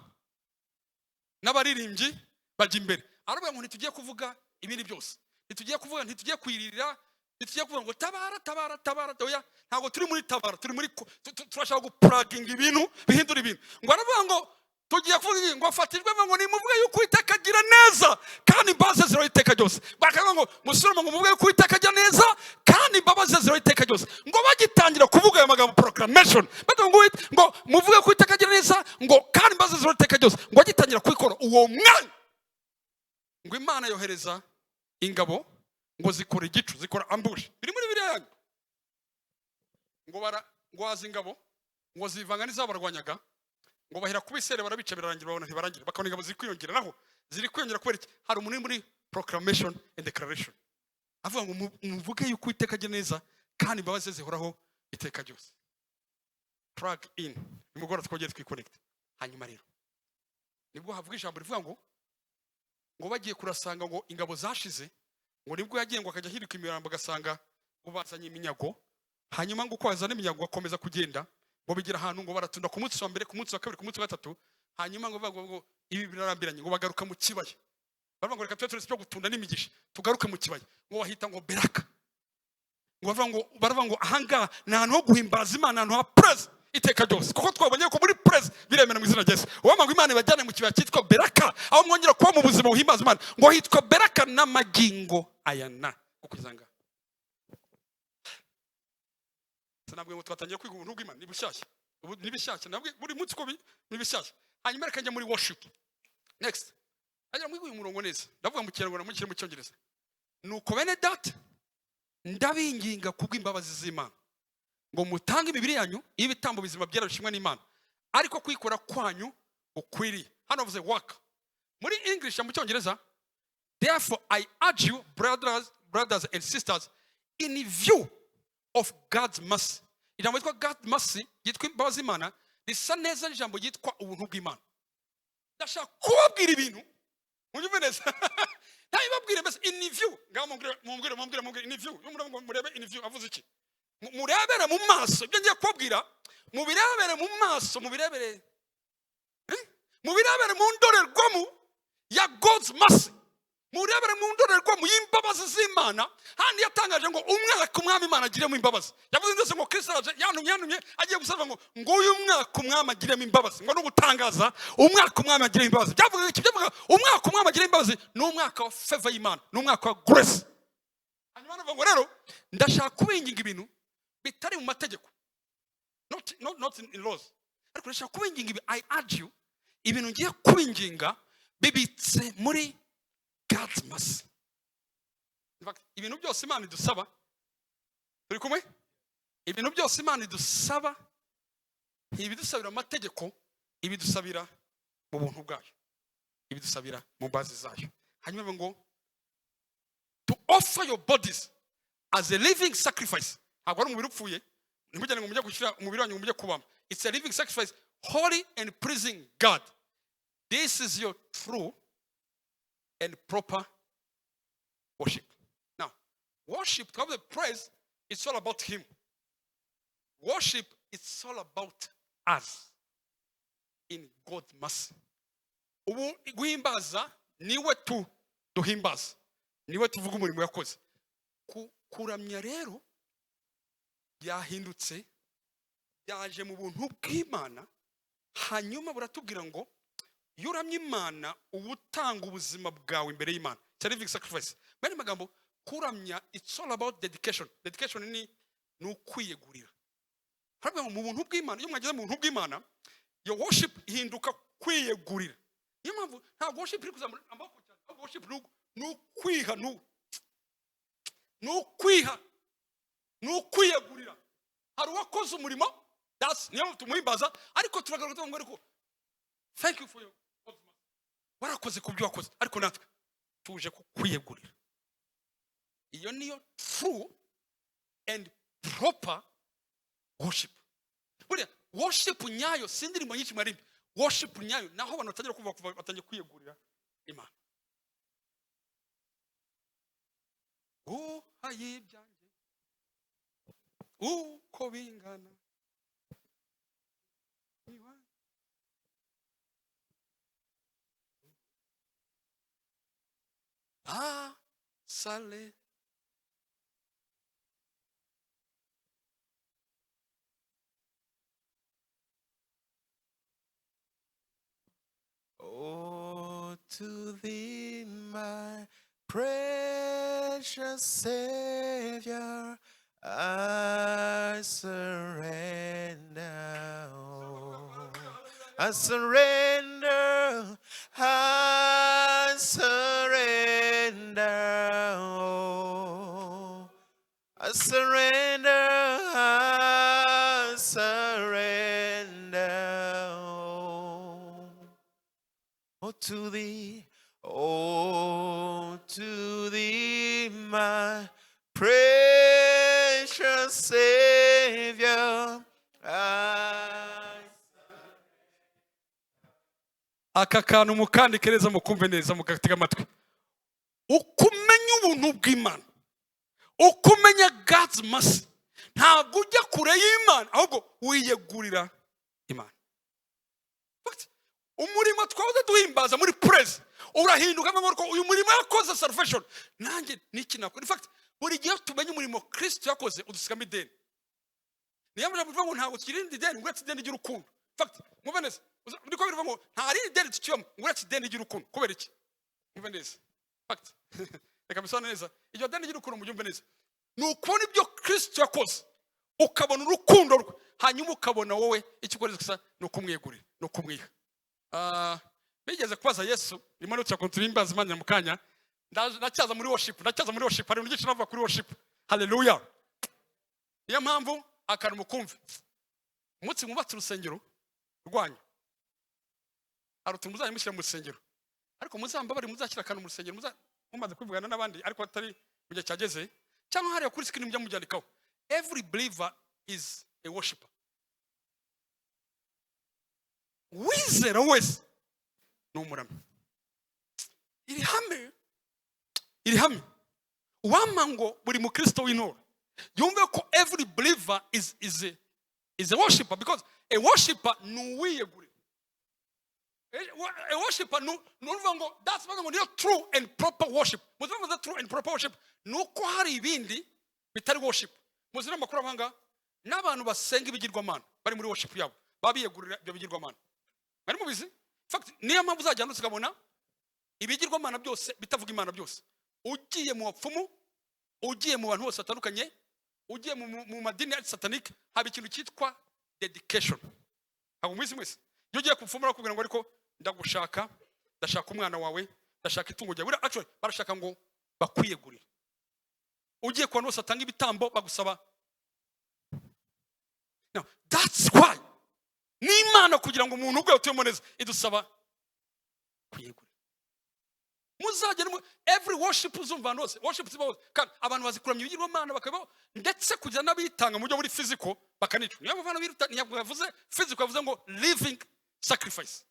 n'abaririmbyi bajya imbere. Aravuga ngo ntitugiye kuvuga ibindi byose, ntitugiye kuvuga, ntitugiye kwirira, ntitugiye kuvuga ngo tabara tabara tabara. Oya, ntabwo turi muri tabara, turi muri turashaka guplaginga ibintu bihindura ibintu. Ngo aravuga ngo tugiye kuvuga ngo afatirwe ngo nimuvuge yuko Uwiteka agira neza kandi imbabazi ziro iteka ryose. Bakavuga ngo musubire ngo muvuge yuko Uwiteka agira neza kandi imbabazi ziro iteka ryose. Ngo bagitangira kuvuga ayo magambo proclamation, ngo muvuge ko Uwiteka agira neza ngo kandi imbabazi ziro iteka ryose, ngo bagitangira kubikora uwo mwanya, ngo Imana yohereza ingabo ngo zikora igicu, zikora ambush. Biri muri biriya ngo waza ingabo ngo zivanga n'izabarwanyaga, ngo bahera kubisere barabica birarangira, babona ntibarangira, bakabona ingabo ziri kwiyongera, naho ziri kwiyongera kubera iki? Hari umuntu muri proclamation and declaration avuga ngo muvuge yuko Uwiteka agira neza kandi imbabazi zihoraho iteka ryose. Plug in nimugora twongeye twiconnect. Hanyuma rero nibwo havuga ijambo rivuga ngo bagiye kurasanga ngo ingabo zashize, ngo nibwo yagiye ngo akajya hirika imirambo agasanga ubazanye iminyago. Hanyuma ngo kwazana iminyago akomeza kugenda, ngo bigira ahantu ngo baratunda ku munsi wa mbere, ku munsi wa kabiri, ku munsi wa gatatu. Hanyuma ngo bavuga ngo ibi birarambiranye, ngo bagaruka mu kibaya. Baravuga ngo reka twese cyo gutunda n'imigisha tugaruke mu kibaya, ngo bahita ngo beraka. Ngo baravuga ngo ahanga na ahantu ho guhimbaza Imana, ahantu ha praise iteka ryose, kuko twabonye ko muri praise biremera mu izina rya Yesu. Uwo ngo Imana ibajyane mu kibaya cyitwa beraka, aho mwongera kuba mu buzima buhimbaza Imana, ngo hitwa beraka n'amagingo ayana. Ukuzanga nabwo ngo twatangiye kwiga ubuntu bw'Imana, ni bushyashya, ubu ni bishyashya, nabwo buri munsi ko ni bishyashya. Hanyuma reka njya muri worship next. Ajya muri uyu murongo neza, ndavuga mu Kinyarwanda mu kirimo cyongereza. Nuko bene data ndabinginga kubw'imbabazi z'Imana ngo mutange imibiri yanyu ibitambo bizima byarashimwe n'Imana, ariko kwikora kwanyu ukwiriye. Hano bavuze work. Muri English mu cyongereza, therefore I urge you brothers and sisters in view of God's mercy. Ijambo ryitwa God's mercy yitwa imbabazi z'Imana risa neza n'ijambo ryitwa ubuntu bw'Imana. Ndashaka kubabwira ibintu munyumve neza. Ntayibabwire mbese in view, mumbwire in view. Ngo murebe in view avuze iki? Murebere mu maso, ibyo ngiye kubabwira mubirebere mu maso, mubirebere mu ndorerwamo ya God's mercy, murebere mu ndorerwamo y'imbabazi z'Imana. Handi yatangaje ngo umwaka umwami Imana agiremo imbabazi. Yavuze ndetse ngo Kristo yanumye agiye gusaba ngo uyu mwaka umwami agiremo imbabazi, ngo no gutangaza umwaka umwami agiremo imbabazi. Byavuga iki? Byavuga umwaka umwami agiremo imbabazi ni umwaka wa favor y'Imana, ni umwaka wa grace. Hanyuma navuga ngo rero ndashaka kubinginga ibintu bitari mu mategeko, not in laws, ariko ndashaka kubinginga ibi. I urge you, ibintu ngiye kubinginga bibitse muri God's mercy. In fact, ibintu byose Imana idusaba, turi kumwe? Ibintu byose Imana idusaba ntibidusabira amategeko, ibidusabira mu buntu bwayo, ibidusabira mu bazi zayo. Hanyuma ngo to offer your bodies as a living sacrifice. Ntabwo ari umubiri upfuye, nimujyane ngo mujye gushyira umubiri wanyu ngo mujye kubama. It's a living sacrifice, holy and pleasing God. This is your true and proper worship. Now, worship, to have the praise, it's all about Him. Worship, it's all about us in God's mercy. Guhimbaza niwe duhimbaza, niwe tuvuga umurimo yakoze. Kuramya rero yahindutse, yaje mu buntu bw'Imana. hanyuma buratubwira ngo iyo uramye Imana uba utanga ubuzima bwawe imbere y'Imana. It's a living sacrifice. Bene magambo, kuramya, it's all about dedication. Dedication ni ukwiyegurira. Harabwa mu buntu bw'Imana, iyo mwageze mu buntu bw'Imana, your worship hinduka kwiyegurira. Niyo mpamvu nta worship iri kuzamura amaboko cyane. Worship n'ukwiha, n'ukwiyegurira. Hari uwakoze umurimo, that's niyo tumuhimbaza, ariko turagaruka ngo ariko thank you for your warakoze kubyo wakoze, ariko natwe tuje kwiyegurira. Iyo niyo true and proper worship. Buriya worship nyayo sindirimo nyinshi marimbi. Worship nyayo naho abantu batangira kuva batangiye kwiyegurira Imana. Hayibyanjye uko bingana sale to thee, my precious Savior, I surrender. I surrender. I surrender. I surrender. I surrender. Oh, to thee, my precious Savior. Aka kantu mukandikereza mukumve neza mugatega amatwi. Ukumenya ubuntu bw'Imana, ukumenya God's mercy, ntabwo ujya kure y'Imana ahubwo wiyegurira Imana. Umurimo twavuze duhimbaza muri praise urahinduka ngo uyu murimo yakoze salvation nanjye niki nakora. In fact buri gihe tumenye umurimo Kristo yakoze udusigamo ideni. Niyo mpamvu bivuga ngo ntabwo tukirinde ideni ngo ideni ry'urukundo. In fact mwumve neza ndiko bivuga ngo ntari ideni tukiyemo ngo ideni ry'urukundo kubera iki. Mwumve neza. In fact reka bisone neza iryo deni ry'urukundo mujyumve neza ni ukubona ibyo Kristo yakoze ukabona urukundo rwe hanyuma ukabona wowe ikikoreza gusa no kumwegurira no kumwiha. Bigeze kubaza Yesu rimwe n'ucya konturimbaza Imana mukanya ndacyaza muri worship hari n'igiciro navuga kuri worship. Hallelujah. Niyo mpamvu akana mukumve umunsi mwubatse urusengero rwanyu harutu muzanye mushyira mu rusengero ariko muzamba bari muzashyira akana mu rusengero mumaze kwivugana n'abandi ariko atari mu gihe cyageze cyangwa hariya kuri screen mujya mujyandikaho. Every believer is a worshiper. Wizera wese no muramyi. Iri hame wamango buri mu Kristo w'intore yumve ko every believer is a worshiper, because a worshiper nuwiyegurira. A worshiper nuvuga ngo that's what true and proper worship. Muzivuga the true and proper worship nuko hari ibindi bitari worship. Muzira amakuru abanga n'abantu basenga ibigirwamana bari muri worship yabo babiyegurira ibyo bigirwamana. Bari mubizi? In fact niyo mpamvu uzajyana ukabona ibigirwamana byose bitavuga Imana byose. Ugiye mu bapfumu, ugiye mu bantu bose batandukanye, ugiye mu madini ya satanic, haba ikintu cyitwa dedication. Abo mwese mwese iyo ugiye kupfumura kubwira ngo ariko ndashaka umwana wawe, ndashaka itungo ryawe. Actually barashaka ngo bakwiyegurire. Ugiye kwa bose atanga ibitambo bagusaba. Now that's why n'Imana kugira ngo umuntu ubwe utuyemo neza idusaba kwiyegurira. Muzagera every worship uzumva nose worship zibose kandi abantu bazikuramya ibigirwamana bakaba ndetse kujya nabitanga mu byo muri physical bakanica. Niyo bavana biruta nyavuze physical bavuze ngo living sacrifice.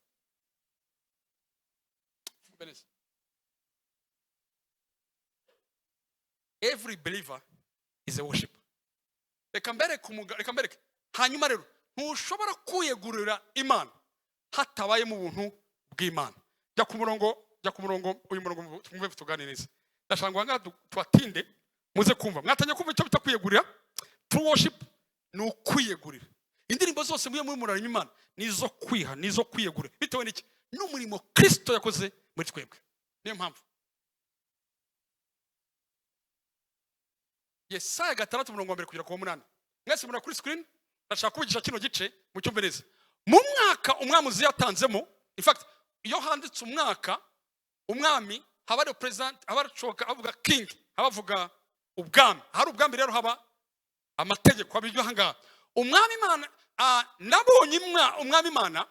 Every believer is a worshiper. Reka mbereke hanyuma rero ntushobora kwiyegurira Imana hatabaye mu buntu bw'Imana. Jya ku murongo uyu murongo tumve tuganiriza. Ndashanga nga twatinde muze kumva. Mwatanye kumva icyo bita kwiyegurira. True worship ni ukwiyegurira. indirimbo zose muri muramya Imana nizo kwiha, nizo kwiyegura, bitewe n'iki? N'umurimo Kristo yakoze muri twebwe. Niyo mpamvu Yesaya 6:2 kugera ku 8. Mwese muri kuri screen ndashaka kubigisha kino gice mu cyumbereza. Mu mwaka umwami yatanzemo, in fact iyo handitse umwaka umwami haba ari president, haba acoka avuga king, haba avuga ubwami. Hari ubwami rero haba amategeko abiryo hanga. Umwami Imana nabonye umwami Imana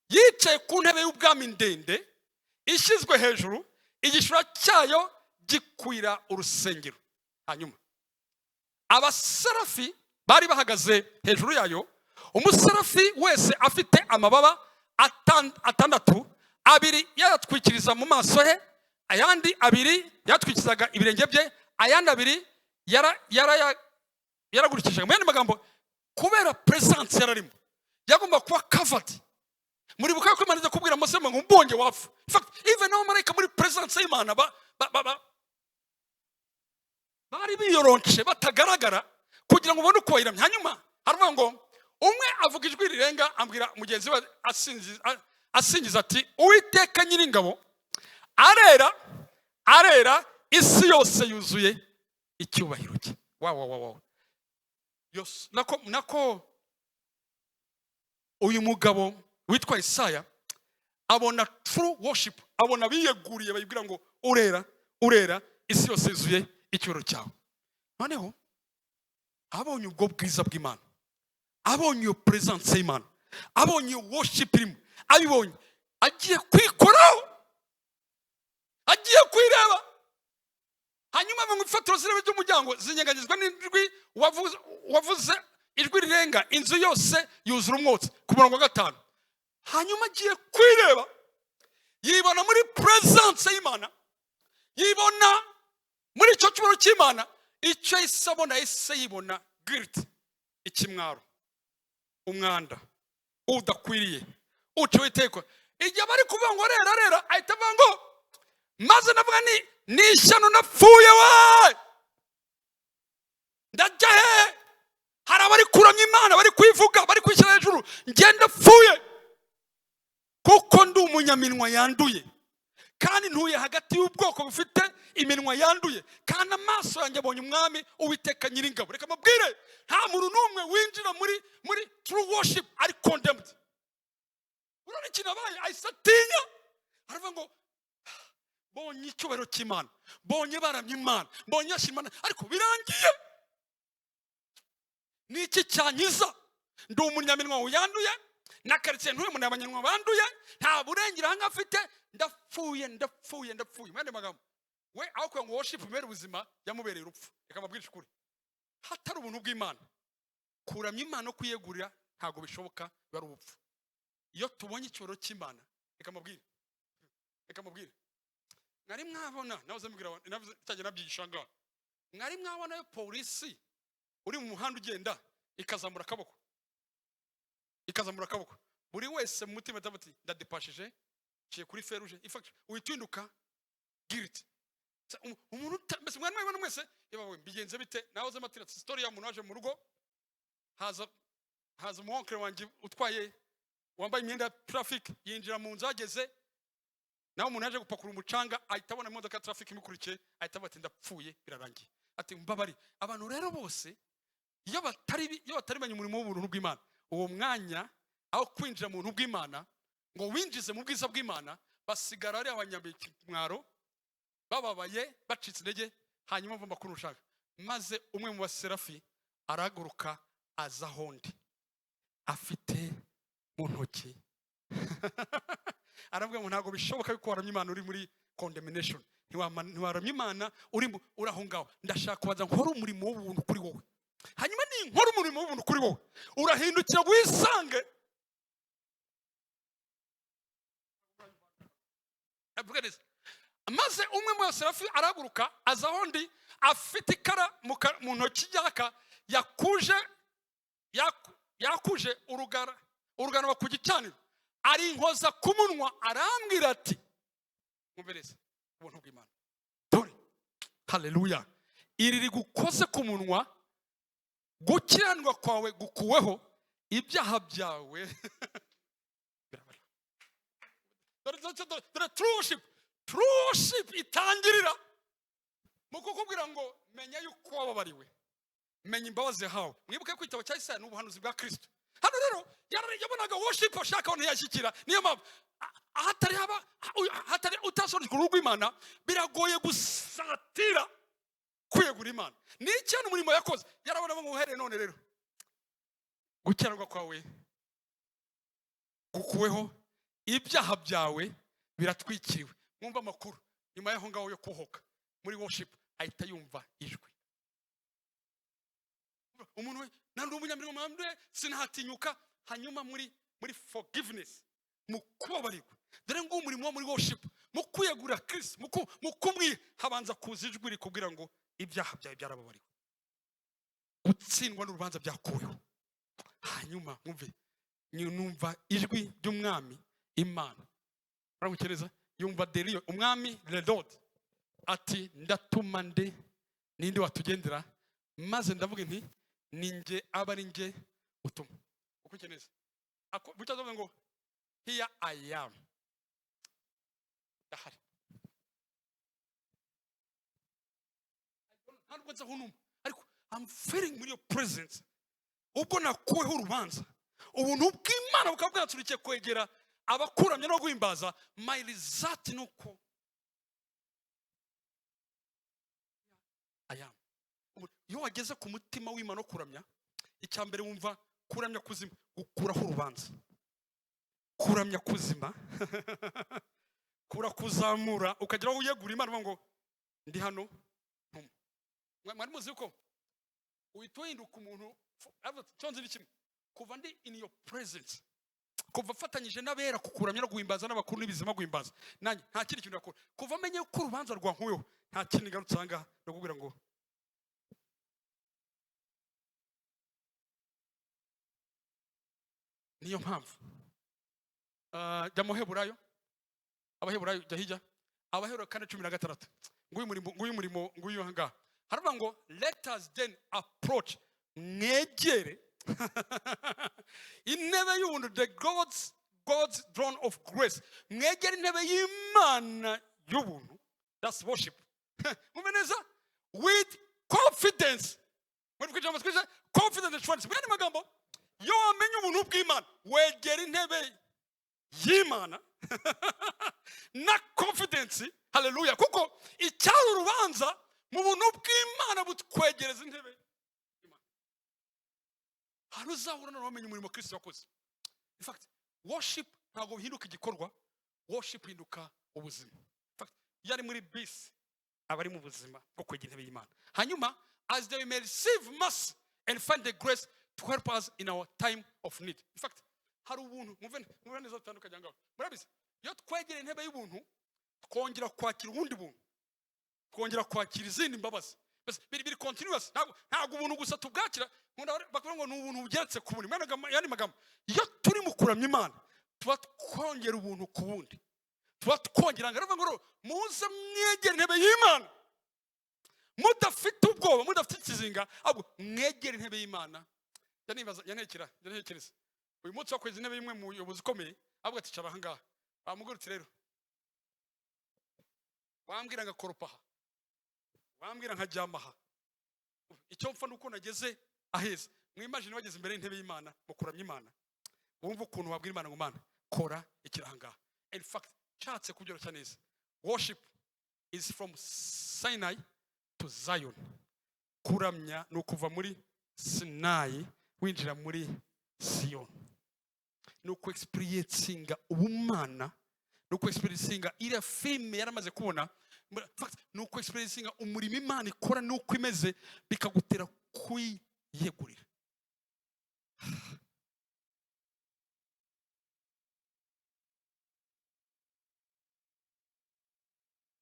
yicaye ku ntebe y'ubwami ndende ishyizwe hejuru, igishura cyayo gikwira urusengero. Hanyuma abasarafi bari bahagaze hejuru yayo, umusarafi wese afite amababa atandatu, abiri yatwikiriza mu maso he, ayandi abiri yatwikirizaga ibirenge bye, ayandi abiri yaragurikije. Mu yandi magambo, kubera presence yararimo, yagomba kuba covered. Muri buka ko Imana iza kubwira Mose ngo mbonge wapfa. In fact, even no marayika muri presence y'Imana bari biyoronke batagaragara kugira ngo ubone uko yiramye. Hanyuma haravuga ngo umwe avuga ijwi rirenga ambwira mugenzi we asingiza ati, Uwiteka Nyiringabo arera, isi yose yuzuye icyubahiro cye. Wow. Yos nako uyu mugabo witwa Isaya abona true worship, abona biyeguriye bayibwira ngo urera, isi yose yuzuye icyubahiro cyawe. Noneho abonye ubwo bwiza bw'Imana, abonye iyo presence y'Imana, abonye iyo worship irimo, abibonye agiye kwikoraho, agiye kwireba. Hanyuma mu ifatiro zirebe by'umuryango zinyeganyizwa n'ijwi wavuze ijwi rirenga, inzu yose yuzura umwotsi. Ku murongo wa 5 hanyuma agiye kwireba, yibona muri presence y'Imana, yibona muri icyo cyubahiro cy'Imana. Icyo isabona ise yibona guilt, ikimwaro, umwanda, udakwiriye, uciwe iteko. Igihe bari kuvuga ngo rera, ahita avuga ngo maze navuga ni ishyano napfuye we, ndajya he? Hari abari kuramya Imana, bari kwivuga, bari kwishyira hejuru, ngenda pfuye kuko ndi umunyaminwa yanduye, kandi ntuye hagati y'ubwoko bufite iminwa yanduye, kandi amaso yanjye abonye umwami Uwiteka Nyiringabo. Reka mabwire, nta muntu n'umwe winjira muri true worship ari condemned. Urabona ikintu abaye ayisatinya, aravuga ngo bonye icyubahiro cy'Imana, bonye baramya Imana, bonye yashimana, ariko birangiye. Niki cyanyiza? Ndi umunyaminwa yanduye, na karitsiye ntuye mu abanyaminwa banduye, nta burengera hanga afite, ndapfuye. Mwende magambo, we aho kwa ngo worship mere ubuzima yamubereye urupfu. Reka mabwire ukuri, hatari ubuntu bw'Imana, kuramya Imana no kwiyegurira ntago bishoboka, bari ubupfu. Iyo tubonye icyoro cy'Imana, reka mabwire, mwari mwabona, navuze mbwira navuze nabyishanga, mwari mwabona yo polisi uri mu muhanda ugenda ikazamura akaboko, buri wese mu mutima ati ndadepashije ciye kuri feruje. In fact witinduka guilt. Umuntu mbese mwana mwana mwese yebawe bigenze bite? Nahoze matira story ya muntu waje mu rugo, haza umuonkere wanje utwaye wambaye imyenda traffic, yinjira mu nzu ageze, naho umuntu yaje gupakura umucanga, ahita abona imodoka traffic imukurikiye, ahita bati ndapfuye, birarangiye. Ati mbabari. Abantu rero bose iyo batari banye umurimo w'ubuntu bw'Imana, uwo mwanya aho kwinjira mu buntu bw'Imana ngo winjize mu bwiza bw'Imana, basigara ari abanyambika mwaro, bababaye, bacitse intege. Hanyuma mva makuru ushaka, maze umwe mu baserafi araguruka aza hondi afite mu ntoki aravuga ngo ntago bishoboka yuko waramya Imana uri muri condemnation, ntiwaramya Imana urahungaho. Ndashaka kubaza nkora umurimo w'ubuntu kuri wowe, hanyuma ni nkora umurimo w'ubuntu kuri wowe, urahindukira wisange. Maze umwe mu baserafi araguruka aza hondi afite ikara mu ntoki ryaka, yakuje urugano ku gicaniro, ari inkoza ku munwa, arambwira ati mwumvereze ubuntu bw'Imana, dore haleluya, iri rigukoze ku munwa, gukiranirwa kwawe gukuweho, ibyaha byawe true worship itangirira mu kukubwira ngo menya yuko wababariwe, menya imbabazi hawe. Mwibuke ko igitabo cya Isaya n'ubuhanuzi bwa Kristo. Hano rero yabonaga worship ashaka aho ntiyashyikira. Niyo mpamvu hatari utasobanukirwa urugo rw'Imana biragoye gusatira kwegura Imana. Ni ikintu umurimo yakoze yarabona ngo uhereye none rero gukiranirwa kwawe gukuweho, ibyaha byawe biratwikiriwe. Mwumva amakuru nyuma y'aho ngaho yo kuhoka muri worship ahita yumva ijwi. Umuntu we nandi umunyamirimo mwamwe sinahatinyuka. Hanyuma muri forgiveness mu kubabarirwa. Dore ngo umurimo muri worship mu kwiyegura Kristo mu kumwi habanza kuza ijwi rikubwira ngo ibyaha byawe byarababariwe, gutsindwa n'urubanza byakuweho. Hanyuma mwumve numva ijwi ry'umwami Imana. Uramukereza yumva Deliyo umwami Lord ati ndatuma ninde watugendera, maze ndavuga nti ninjye abari nge utuma. Uko ukeneza bucyazavuga ngo here I am. Dahari ntabwo nza hunuma ariko I'm feeling muri your presence. Ubwo nakuweho urubanza, ubuntu bw'Imana bukaba bwatsurikiye kwegera abakuramya no guhimbaza. My result nuko I am. Iyo wageze ku mutima w'Imana no kuramya, icya mbere wumva kuramya kuzima ukuraho urubanza. Kuramya kuzima kurakuzamura ukagera aho uyegura Imana ngo ndi hano. Mwari muzi uko uhituhinduka umuntu cyonze ni kimwe kuva ndi in your presence, kuva fatanyije n'abera kukuramya no guhimbaza n'abakuru n'ibizima guhimbaza. Nanjye nta kindi kintu nakora kuva menye ko urubanza rwankuyeho, nta kindi ngarutse anga no kubwira ngo niyo mpamvu jya mu Heburayo, Abaheburayo jya hijya Abaheburayo 4:16 nguyu murimo nguyu hanga haravuga ngo let us then approach, mwegere intebe y'ubuntu, the God's throne of grace. Mwegere intebe y'Imana y'ubuntu, that's worship. Mumeneza with confidence. Confidence assurance. Mwene magambo yo amenye ubuntu bw'Imana, wegere intebe y'Imana na confidence. Hallelujah. Kuko icyari urubanza mu buntu bw'Imana butwegereza intebe y'Imana. Hano uzahura n'abamenye umurimo Kristo yakoze. In fact, worship ntabwo hinduka igikorwa, worship hinduka ubuzima. In fact, yari muri bisi abari mu buzima bwo kwegera intebe y'Imana. Hanyuma as they may receive mercy and find the grace to help us in our time of need. In fact, hari ubuntu muvene neza tutandukanye ngaho. Murabizi iyo twegera intebe y'ubuntu twongera kwakira ubundi buntu, twongera kwakira izindi mbabazi. Biri continuous. Ntabwo ubuntu gusa tubwakira bakubwira ngo ni ubuntu bugeretse ku bundi. Yani magambo iyo turi mu kuramya Imana tuba twongera ubuntu ku bundi, tuba twongera ngo muze mwegere intebe y'Imana mudafite ubwoba, mudafite ikizinga, ahubwo mwegere intebe y'Imana. Yantekereza uyu munsi wakweza intebe y'imwe mu buyobozi ukomeye, ahubwo ati cara ahangaha bamugurutse rero wambwira ngakoropaha, wambwira nkajyamaha. Icyo mfa nuko nageze aheza. Mwimagine wageze imbere y'intebe y'Imana mu kuramya Imana, wumva ukuntu wabwira Imana ngo Mana kora ikiranga. In fact, cyatse kubyoroshya neza, worship is from Sinai to Zion. Kuramya no kuva muri Sinai winjira muri Zion. No ku experiencinga ubumana, no ku experiencinga ira filme yaramaze kubona. In fact, no ku experiencinga umurimo Imana ikora nuko imeze bikagutera kwiyegurira.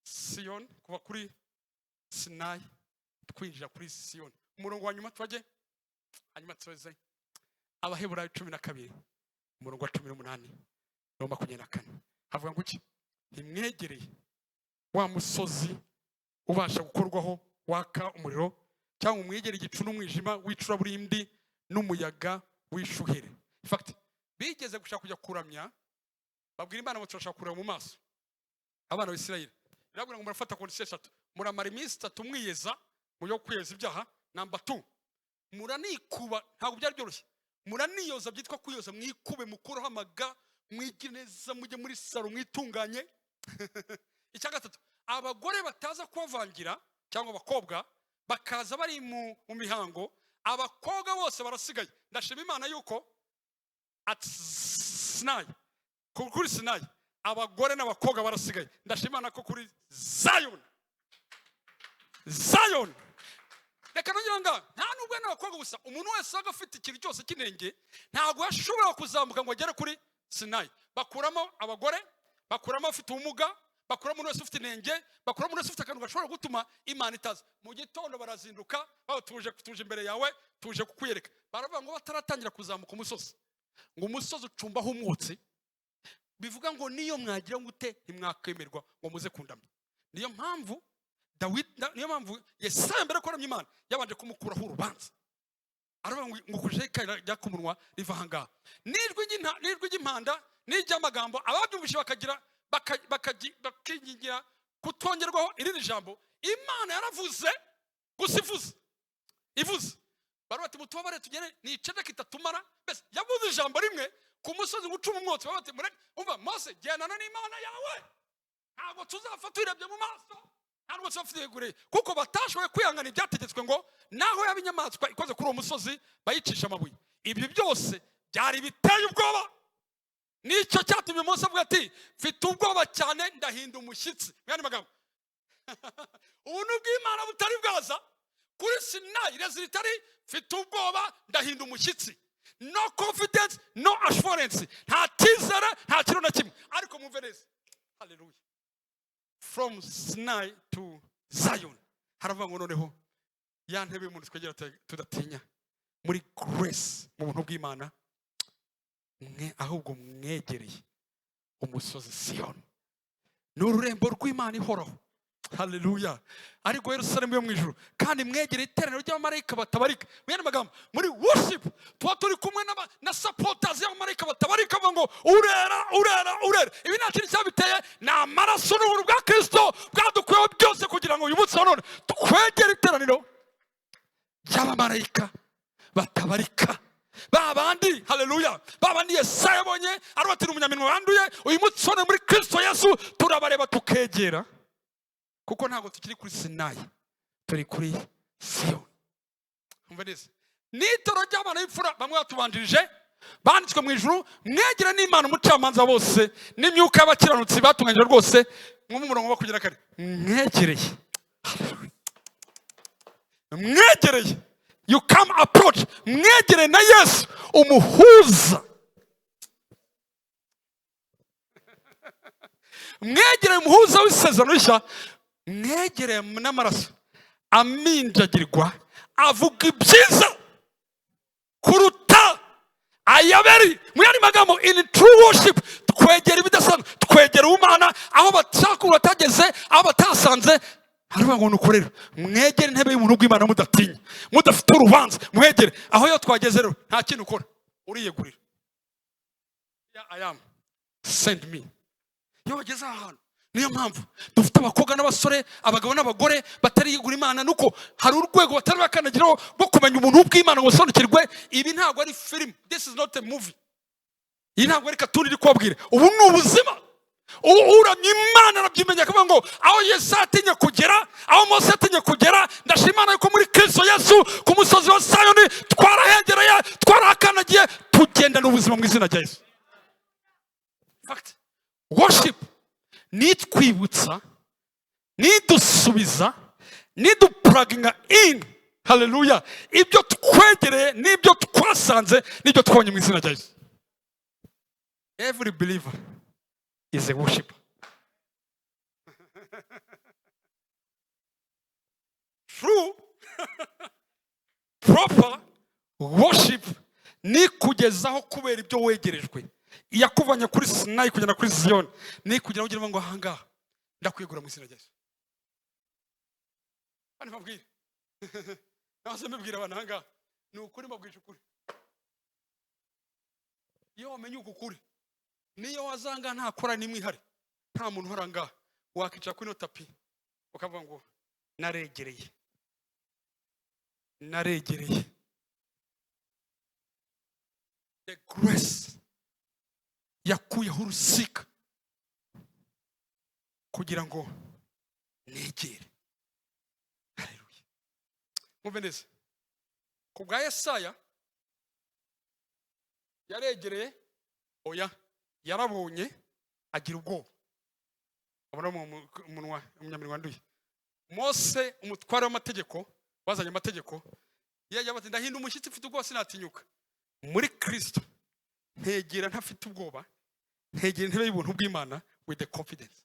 Sion kuva kuri Sinai twinjira kuri Sion. Umurongo wa nyuma twaje hanyuma tsoze Abaheburayo 12 umurongo wa 18 no 24 havuga ngo iki? Ntimwegereye wa musozi ubasha gukorwaho waka umuriro, cyangwa umwegere igicu n'umwijima w'icuraburindi n'umuyaga w'ishuhere. In fact, bigeze gushaka kujya kuramya, babwira Imana ngo turashaka kureba mu maso abana b'Isirayeli. Birabwira ngo murafata kondisiyo 3, muramara iminsi 3 mwiyeza mu yo kwiyeza ibyaha. Number 2, muranikuba, ntabwo byari byoroshye, muraniyoza, byitwa kwiyoza, mwikube, mukuraho amaga, mwigineza, mujye muri saro, mwitunganye. Icya gatatu, abagore bataza kubavangira cyangwa abakobwa bakaza bari mu mihango, abakobwa bose barasigaye. Ndashima Imana yuko at Sinai, kuri Sinai abagore n'abakobwa barasigaye. Ndashima Imana ko kuri Zion reka nongera nta nubwo n'abakobwa gusa, umuntu wese agafite ikintu cyose kinenge ntabwo yashobora kuzamuka ngo agere kuri Sinai. Bakuramo abagore, bakuramo afite ubumuga, bakuramo umuntu wese ufite inenge, bakuramo umuntu wese ufite akantu gashobora gutuma Imana itaza. Mu gitondo barazinduka, tuje imbere yawe, tuje kukwiyereka. Baravuga ngo bataratangira kuzamuka umusozi, ngo umusozi ucumbaho umwotsi, bivuga ngo niyo mwagira ngute ntimwakwemerwa ngo muze kundamya. Niyo mpamvu Yesaya mbere ko aramya Imana yabanje kumukuraho urubanza. Aravuga ngo kujeka rya kumunwa riva hangaha, nijwi ry'impanda n'ijyamagambo, ababyumvise bakingingira kutongerwaho irindi jambo. Imana yaravuze gusa ivuze. Barabati mutubabare tugene ni icenda kitatumara, bese yavuze ijambo rimwe ku musozi gucuma umwotsi. Barabati umva Mose, gendana n'Imana yawe, ntabwo tuzafata urebye mu maso, ntabwo tuzafite gure, kuko batashoboye kwihangana ibyategetswe ngo naho y'abinyamaswa ikoze kuri uwo musozi bayicisha amabuye. Ibi byose byari biteye ubwoba. Nicyo cyatumye Mose avuga ati mfite ubwoba cyane ndahinda umushyitsi. Mwani magambo ubuntu bw'Imana butari bwaza kuri Sinai, resultari mfite ubwoba ndahinda umushyitsi. No confidence, no assurance, nta cyizere, nta kintu na kimwe. Ariko mwumve neza, haleluya, from Sinai to Zion haravuga ngo noneho ya ntebe y'umuntu twegera tudatinya muri grace, mu buntu bw'Imana, ahubwo mwegereye umusozi Siyoni, n'ururembo rw'Imana ihoraho. Haleluya. Ariko Yerusalemu yo mu ijuru, kandi mwegereye iteraniro ry'abamarayika batabarika. Mwene magambo, muri worship tuba turi kumwe na supporters y'abamarayika batabarika, ngo urera. Ibi nta kintu cyabiteye, ni amaraso n'ubuntu bwa Kristo bwadukuyeho byose kugira ngo uyu munsi none twegere iteraniro ry'abamarayika batabarika. Babandi, haleluya, babandi Yesaya yabonye arabatira umunyaminwa wanduye, uyu munsi none muri Kristo Yesu turabareba tukegera, kuko ntabwo tukiri kuri Sinai, turi kuri Siyoni. Umva neza, n'itoro ry'abana b'imfura bamwe batubanjirije banditswe mu ijuru, mwegere n'Imana umucamanza bose n'imyuka y'abakiranutsi batunganyije rwose. Mu murongo wa 24, mwegereye, you come approach, mwegere na Yesu umuhuza, mwegere umuhuza w'isezerano rishya, mwegere n'amaraso aminjagirwa avuga ibyiza kuruta ayaberi. Mwari magambo, in true worship twegera ibidasanzwe, twegera Imana aho bashaka batageze, aho batasanze. Haravuga ngo nukorera mwegere intebe y'umuntu bw'Imana mudatinya, mudafite urubanza, mwegere aho yo twageze. Rero nta kintu ukora, uriyegurira. I am, send me. Iyo bageze ahantu, niyo mpamvu dufite abakobwa n'abasore, abagabo n'abagore batariyegura Imana, nuko hari urwego batari bakanagiraho rwo kumenya umuntu bw'Imana ngo sonekirwe. Ibi ntabwo ari film, this is not a movie. Iyi ntabwo ari katuni iri kubabwira, ubu ni ubuzima. Uramya Imana arabyimenya, akavuga ngo aho Yesaya atinye kugera, aho Mose atinye kugera, ndashima Imana yuko muri Kristo Yesu ku musozi wa Siyoni twarahengereye, twarakanagiye, tugendana ubuzima mu izina rya Yesu. Fact, worship nitwibutsa, nidusubiza, nidupuraginga in, haleluya, ibyo twegereye n'ibyo twasanze n'ibyo twabonye mu izina rya Yesu. Every believer is a worshiper. True proper worship ni kugezaho kubera ibyo wegerejwe. Yakuvanye kuri Sinai kugera kuri Siyoni, ni kugira ugira ngo ahangaha ndakwigura mu izina rya Yesu. Bani mabwire naho mbibwira abantu ahangaha, ni ukuri mbabwije ukuri. iyo wamenye ukukuri niyo wazanga ntakora nimwe ihari nta muntu haranga wakica kuri no tapi ukavuga ngo naregereye the grace yakuyeho urusika kugira ngo negere. Haleluya. Mwumve neza ku bwa Yesaya yaregereye oya yarabonye agira ubwoba abona mu munwa umunyamirwa nduye. Mose umutware w'amategeko wazanye amategeko yabaze ndahinda umushyitsi ufite ubwoba sinatinyuka. Muri Kristo ntegera ntafite ubwoba, ntegera intebe y'ubuntu bw'Imana with the confidence.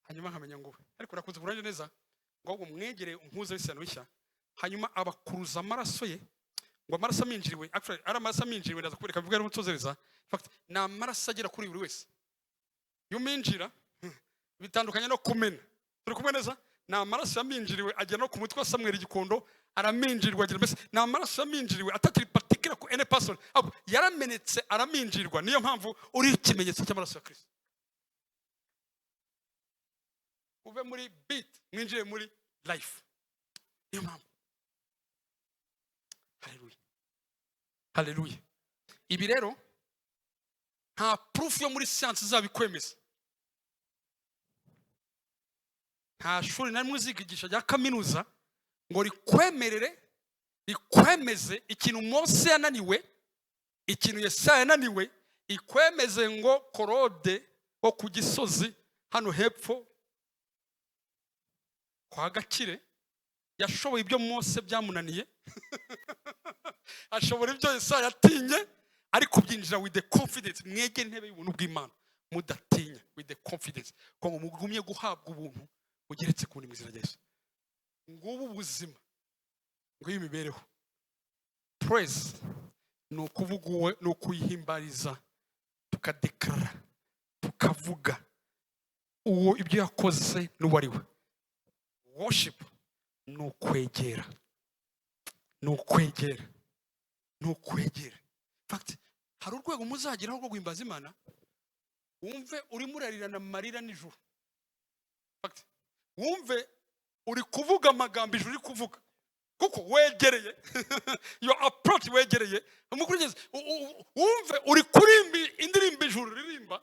Hanyuma nkamenya ngo ariko urakunze kuranje neza ngo mwegere umpuze w'isano w'ishya hanyuma abakuruza amaraso ye ngo amaraso aminjiriwe actually ari amaraso aminjiriwe ndaza kubereka bivuga ari umutozereza. In fact na amaraso agera kuri buri wese yuminjira bitandukanye no kumena. Turi kumwe neza na amaraso yaminjiriwe agera no ku mutwe wa Samuel igikondo araminjirwa agira mbese na amaraso yaminjiriwe atakiri particular ku any person abo yaramenetse araminjirwa. Niyo mpamvu uri ikimenyetso cy'amaraso ya Kristo. Uve muri beat mwinjire muri life. Niyo mpamvu. Haleluya. Haleluya. Ibi rero nta proof yo muri science zabikwemeza. Nta shuri na muzigisha rya kaminuza ngo rikwemerere rikwemeze ikintu Mose yananiwe, ikintu Yesaya yananiwe, ikwemeze ngo Korode wo ku gisozi hano hepfo kwa Gakire yashoboye ibyo Mose byamunaniye ashobora ibyo Yesaya yatinye ariko byinjira with the confidence. Mwegere intebe y'ubuntu bw'Imana mudatinya with the confidence ko mugumye guhabwa ubuntu ugeretse ku ndimi zirageze. Ngubu ubuzima ngo y'imibereho praise no kuvuga no kuyihimbariza tukadekara tukavuga uwo ibyo yakoze n'uwariwe. Worship no kwegera in fact hari urwego muzageraho rwo guhimbaza Imana wumve uri murarirana marira nijoro. In fact wumve uri kuvuga amagambo ijuru uri kuvuga kuko wegereye your approach wegereye umukurigeze wumve uri kurimba indirimbo ijuru ririmba.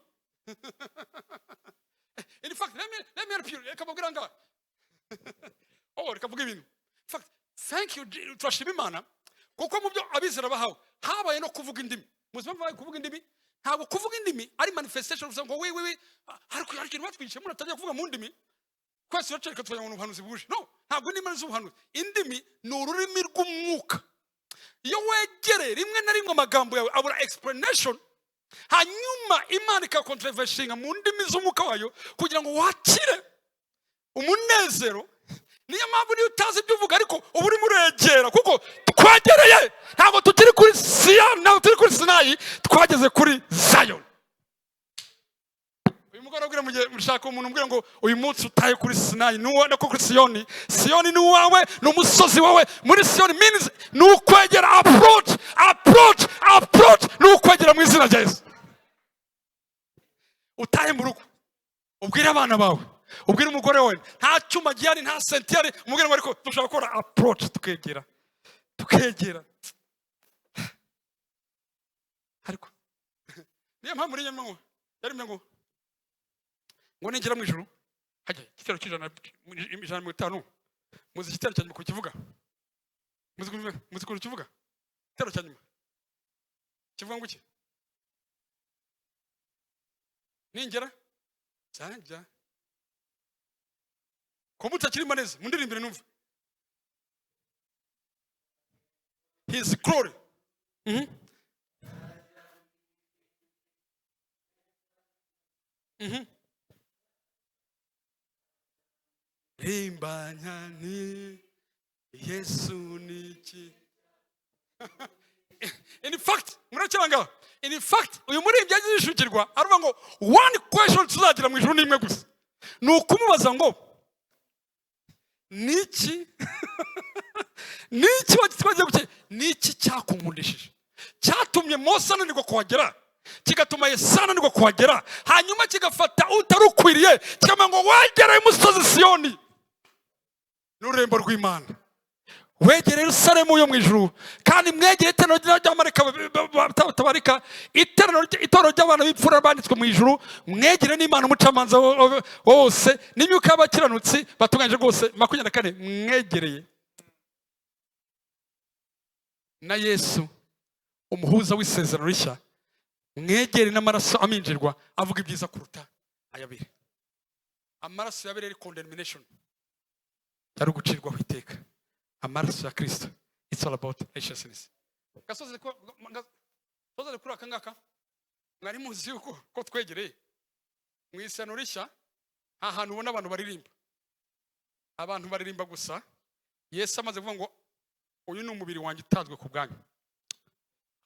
In fact let me help you rekababwira nga rekavuga ibintu. In fact thank you turashima Imana kuko mu byo abizera bahawe habaye no kuvuga indimi. Muzima bahaye kuvuga indimi ntabwo kuvuga indimi ari manifestation of ngo we ariko ikintu batwigisha muri atajya kuvuga mu ndimi kwese yaceka twanya mu buhanuzi bwuje. No ntabwo indimi ari z'ubuhanuzi. Indimi ni ururimi rw'umwuka. Iyo wegere rimwe na rimwe amagambo yawe abura explanation hanyuma Imana ikakontroversinga mu ndimi z'umwuka wayo kugira ngo wakire umunezero. Niyo mpamvu niyo utazi ibyo uvuga ariko ubu uri muregera kuko twagereye ntabwo tukiri kuri Sion ntabwo turi kuri Sinai twageze kuri Zion. Uyu mugore ubwira mugiye mushaka umuntu umbwira ngo uyu munsi utaye kuri Sinai nuwo nako kuri Sion. Sion ni wawe n'umusozi wawe. Muri Sion means nukwegera approach nukwegera mu izina rya Yesu. Utaye mu rugo ubwira abana bawe ubwira umugore wawe nta cyuma gihari nta sentiyari umubwira ngo ariko dushaka gukora approach tukegera ariko niyo mpamvu muri nyamwe yarimye ngo nigera mu ijuru hajya igitero cy'ijana 150 muzi igitero cyanyuma ku kivuga muzi ku kivuga igitero cyanyuma kivuga ngo iki ningera cyanja ko mutakirimo neza mundirimbire numva his glory. Rimbanyani Yesu niki. In fact muracanga in fact uyu muri byagishukirwa aruva ngo one question tuzagira mu ijuru nimwe gusa ni ukumubaza ngo niki niki wagize guke niki cyakumundishije cyatumye Mose ananirwa kuhagera kigatuma Yesu ananirwa kuhagera hanyuma kigafata utarukwiriye kikama ngo wagere imusozi Siyoni n'urembo rw'Imana wegere Yerusalemu yo mu ijuru kandi mwegere iteraniro ry'amarika batabarika itoro ry'abana b'imfura banditswe mu ijuru mwegere n'Imana umucamanza wose n'imyuka y'abakiranutsi batunganyije rwose 24 mwegereye na Yesu umuhuza w'isezerano rishya mwegere n'amaraso aminjirwa avuga ibyiza kuruta ayabiri amaraso yabere condemnation yari gucirwa kwiteka amaraso ya Kristo it's all about righteousness gasoze ko kuri akangaka mwari muzi yuko ko twegereye mu isezerano rishya ahantu ubona abantu baririmba gusa Yesu amaze kuvuga ngo uyu ni umubiri wanjye utazwe ku bwanyu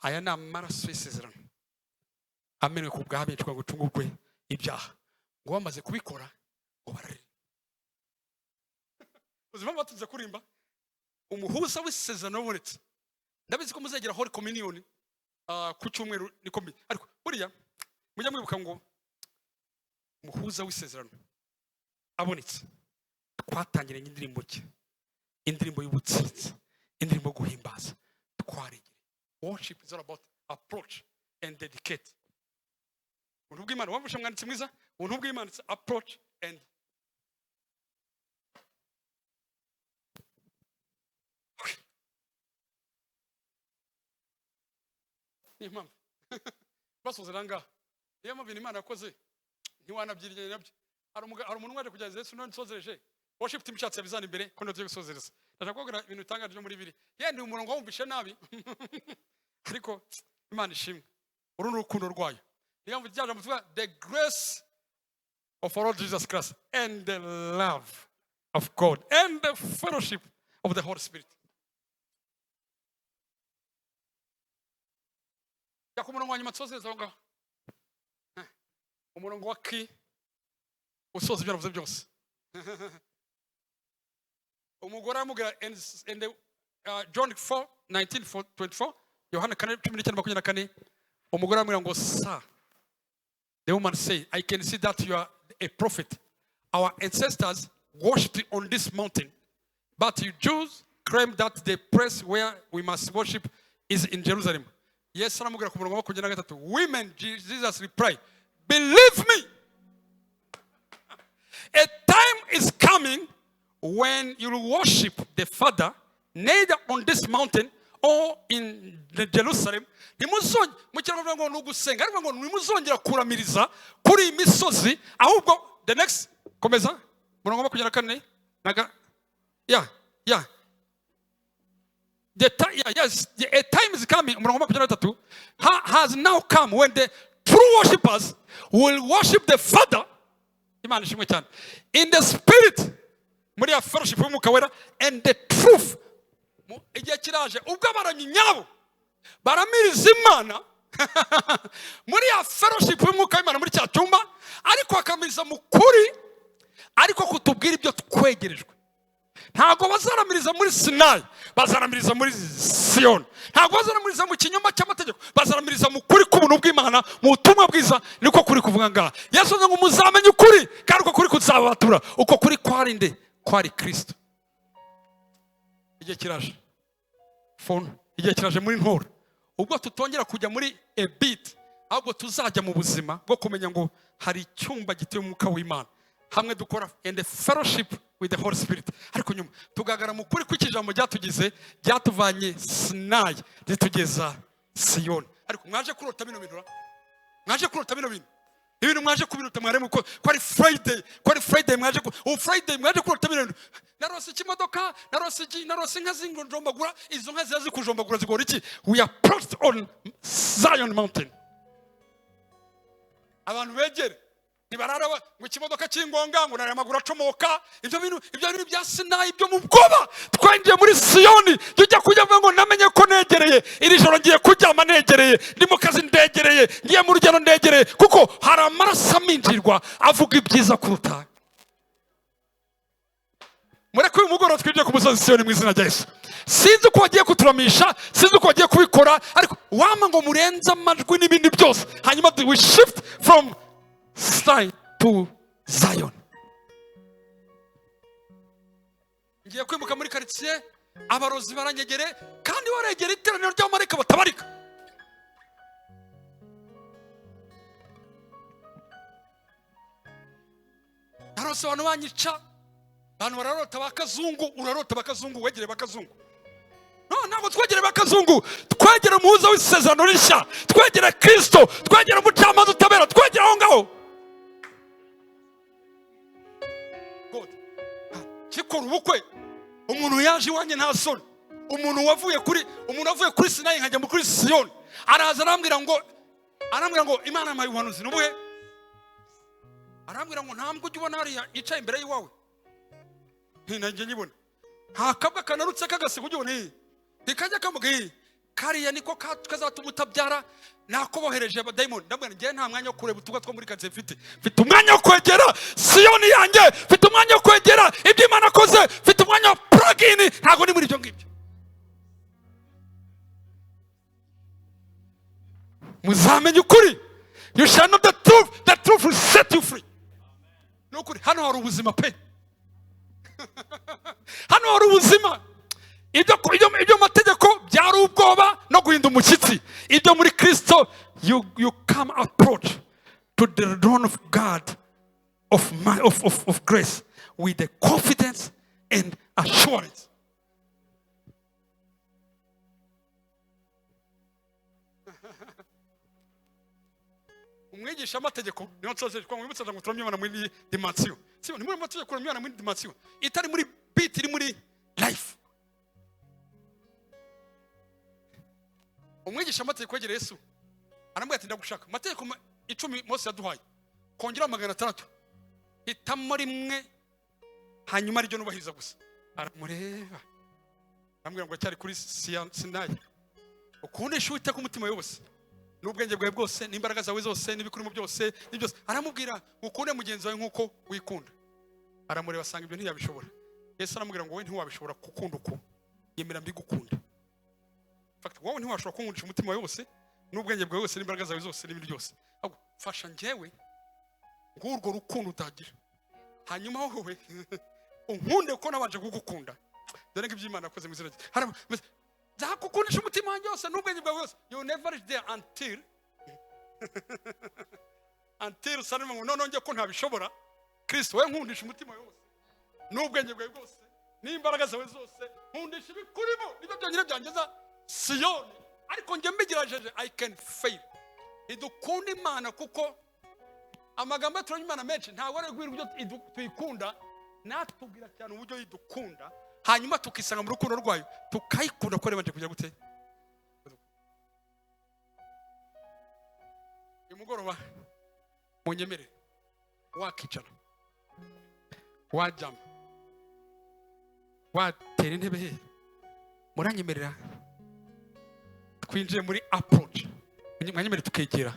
aya ni amaraso y'isezerano amenwe ku bw'abenshi ngo gucungurwe ibyaha ngo bamaze kubikora ngo bararirimba uzima batuze kurimba umuhuza w'isezerano wabonetse ndabizi ko muzegera Holy Communion ku cyumweru niko mbi ariko buriya mujya mwibuka ngo umuhuza w'isezerano abonetse twatangiranye indirimbo cye indirimbo y'ubutsinzi indirimbo guhimbaza twarigire worship is all about approach and dedicate ubuntu bw'Imana wamfasha mwanditsi mwiza ubuntu bw'Imana it's approach and impamvu basozeranga niyo mpamvu Imana yakoze ntiwanabyirye nabyo hari umuntu waje kujya Yesu none nsozereje worship team chatse bizana imbere ko ndogiye gusozereza ndashaka kugira ibintu bitangaje muri bibiri yende umurongo wumvishe nabi ariko Imana ishimwe uru n'urukundo rwayo niyo mpamvu byaje muvuga the grace of our Lord Jesus Christ and the love of God and the fellowship of the Holy Spirit yakumurongo wanyuma tsozeza ngaho umurongo wa ki usoza ibyo navuze byose umugore amubwira in the John 4:19-24 Yohana 4:19-24 umugore amubwira ngo sir the woman say I can see that you are a prophet our ancestors worshipped on this mountain but you Jews claim that the place where we must worship is in Jerusalem. Yes, aramubwira ku murongo wa 23 women Jesus replied believe me a time is coming when you will worship the Father neither on this mountain or in the Jerusalem. Nimuzonye mukiravuga ngo nugusenga ariko ngo nimuzongera kuramiriza kuri imisozi ahubwo the next komeza murongo wa 24 naga yeah a time is coming murongo wa 23 has now come when the true worshippers will worship the Father Imana ishimwe cyane in the spirit muri ya fellowship y'Umwuka Wera and the truth igihe kiraje ubwo abaramyi nyabo baramiriza Imana muri ya fellowship y'Umwuka w'Imana muri cya cyumba ariko akamiriza mu kuri ariko kutubwira ibyo twegerejwe ntago bazaramiriza muri Sinai bazaramiriza muri Sion ntago bazaramiriza mu kinyoma cy'amategeko bazaramiriza mu kuri k'ubuntu bw'Imana mu butumwa bwiza niko kuri kuvuga ngaha Yesu ngo muzamenye ukuri kandi uko kuri kuzabatura uko kuri kwarinde kwari Kristo igihe kiraje igihe kiraje muri NTORA ubwo tutongera kujya muri a bit ahubwo tuzajya mu buzima bwo kumenya ngo hari icyumba gituye umwuka w'Imana hamwe dukora and the fellowship with the Holy Spirit ariko nyuma tugagara mu kuri kw'ikijambo ryatugize ryatuvanye Sinai ritugeza Sion ariko mwaje kurota bino bintu ibintu mwaje kubiruta mwaremu ko ari Friday mwaje Friday mwaje kurota bino narose ikimodoka narose inka zingojombagura izo nka ziza kujombagura zigora iki we are perched on Zion mountain abantu begere nibarara ngo ikimodoka cy'ingonga ngo naramagura acomoka ibyo bintu bya Sinai byo mu bwoba twangiye muri Siyoni tujya kujya ngo namenye ko negereye iri joro ngiye kujyama negereye ndi mu kazi ndegereye ngiye mu rugendo ndegereye kuko hari amaraso aminjirwa avuga ibyiza kuruta mureke uyu mugoroba twije ku musozi Siyoni mu izina rya Yesu sinzi uko wagiye kuturamisha, sinzi uko wagiye kubikora, ariko wama ngo murenze amajwi n'ibindi byose, hanyuma we shift from Zion to Zion. Ngiye kwimuka muri quartier, abarozi baranyegere, kandi waregera iteraniro ry'abamarayika batabarika. Narose abantu banyica, abantu bararota bakazungu, urarota bakazungu, wegere bakazungu. No, ntabwo twegere bakazungu, twegere umuhuza w'isezerano rishya, twegere Kristo, twegere umucamanza utabera, twegere aho ngaho. God, kikora ubukwe, umuntu yaje iwanjye nta soni, umuntu wavuye kuri Sinayi nkajya kuri Siyoni, araza arambwira ngo Imana yampaye ubuhanuzi n'ubuhe, arambwira ngo ntambwe ujya ubona hariya yicaye imbere y'iwawe, nanjye nyibona, nta kabwa kanarutse kagasiga ujya ubona, ikajya kamuga kariya niko kazatuma utabyara, nakubohereje abadayimoni. Ndabwira ngiye nta mwanya wo kureba utuga two muri kanze mfite umwanya wo kwegera Siyoni yanjye, mfite umwanya wo kwegera ibyo Imana akoze, mfite umwanya wa plugin, ntago ni muri ibyo ngibyo. Muzamenye ukuri, you shall know the truth will set you free. Nukuri hano hari ubuzima pe, hano hari ubuzima. Ibyo mategeko byari ubwoba no guhinda umushyitsi. Ibyo muri Kristo, you come approach to the throne of God of grace with the confidence and assurance. Umwigisha amategeko niyo nsozeje kwa mwibutsa ngo turamyibona muri dimension. Sio ni muri amategeko turamyibona muri dimension itari muri beat, iri muri life. Umwigisha amategeko yegere Yesu arambwira ati ndagushaka amategeko 10 Mose yaduhaye kongera 600 hitamo rimwe hanyuma ryo nubahiriza gusa. Aramureba arambwira ngo cyari kuri Sinayi, ukundisha Uwiteka umutima wose n'ubwenge bwawe bwose n'imbaraga zawe zose n'ibikurimo byose n'ibyose. Aramubwira ukunde mugenzi wawe nkuko wikunda. Aramureba asanga ibyo ntiyabishobora. Yesu aramubwira ngo wowe ntiwabishobora gukunda uko yemera mbigukunda. Wowe ntiwashobora kunkundisha umutima wawe wose n'ubwenge bwawe wose n'imbaraga zawe zose n'ibindi byose, ahubwo fasha njyewe ngurwo rukundo utagira, hanyuma wowe unkunde ko nabanje kugukunda. Dore ngo iby'Imana yakoze mu izina rye, nzakukundisha umutima wanjye wose n'ubwenge bwawe wose. You never reach there until sanima ngo none ngiye ko ntabishobora. Kristo we nkundisha umutima wawe wose n'ubwenge bwawe bwose n'imbaraga zawe zose, nkundisha ibikurimo nibyo byonyine byangeza Siyoni. Ariko njye mbigirajeje I can fail. Idukunda Imana kuko amagambo turanye Imana menshi ntawe ari gwira ibyo tuyikunda, natubwira cyane uburyo yidukunda, hanyuma tukisanga mu rukundo rwayo tukayikunda ko rebanje kujya gute. Imugoroba munyemere wakicara wajama watera intebe he, muranyemerera twinjiye muri approach, mwanyemere tukegera,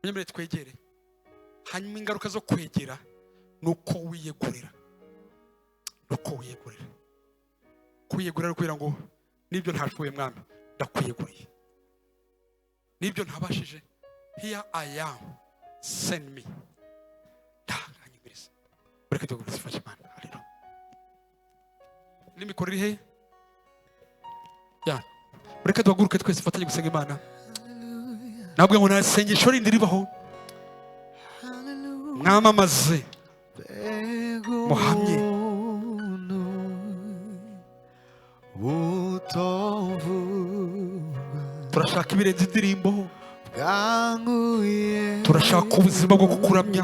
mwanyemere twegere, hanyuma ingaruka zo kwegera nuko wiyegurira, kwiyegurira kugira ngo nibyo ntashoboye Mwami ndakwiyeguriye, nibyo ntabashije here I am send me. Ndanganyiriza ureke tugufashe Imana. Haleluya. Nimikoro iri he ya ureke duhaguruke twese fatanye gusenga Imana. Nabwo ngo nta sengesho rindi ribaho, mwamamaze muhamye turashaka ibirenze indirimbo, turashaka ubuzima bwo kukuramya.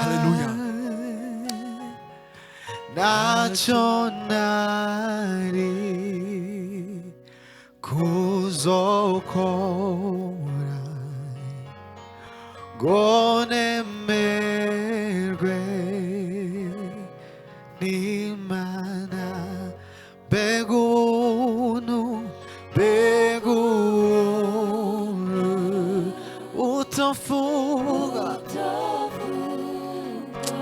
Haleluya. Nacho nari kuzokora gonemerwe n'Imana begunu utafuga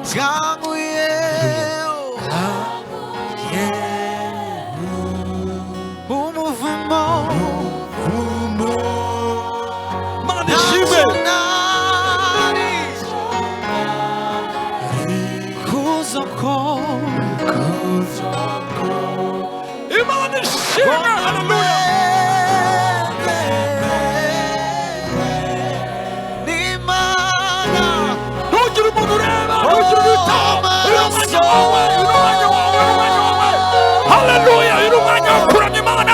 zanguye Imana ishimwe. Haleluya. Ntugire umuntu ureba, ntugire ubitaho. Uyu mwanya wawe, uyu mwanya wawe, uyu mwanya wawe. Haleluya. Uyu mwanya wo kuramya Imana,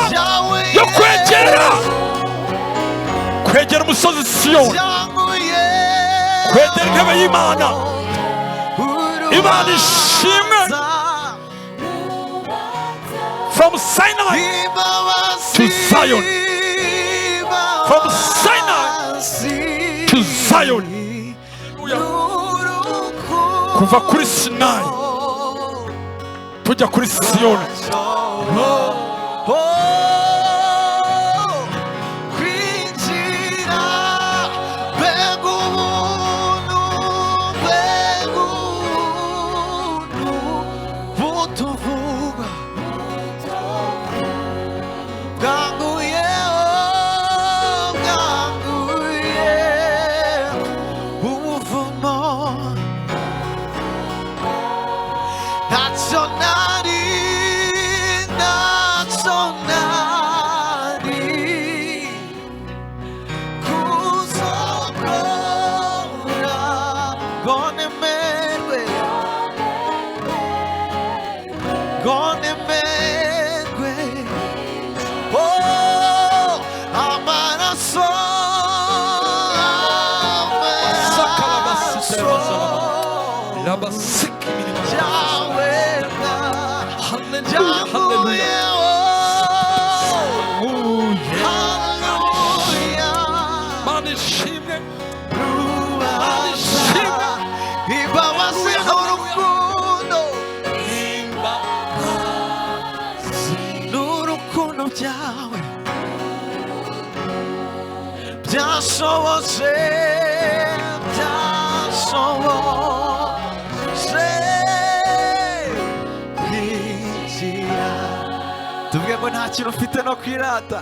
yo kwegera umusozi Siyoni, kwegera intebe y'Imana. Imana ishimwe. From Sinai to Zion, from Sinai to Zion. Kuva kuri Sinai tujya kuri Siyoni. tuvuge ngo nta kintu ufite no kwirata,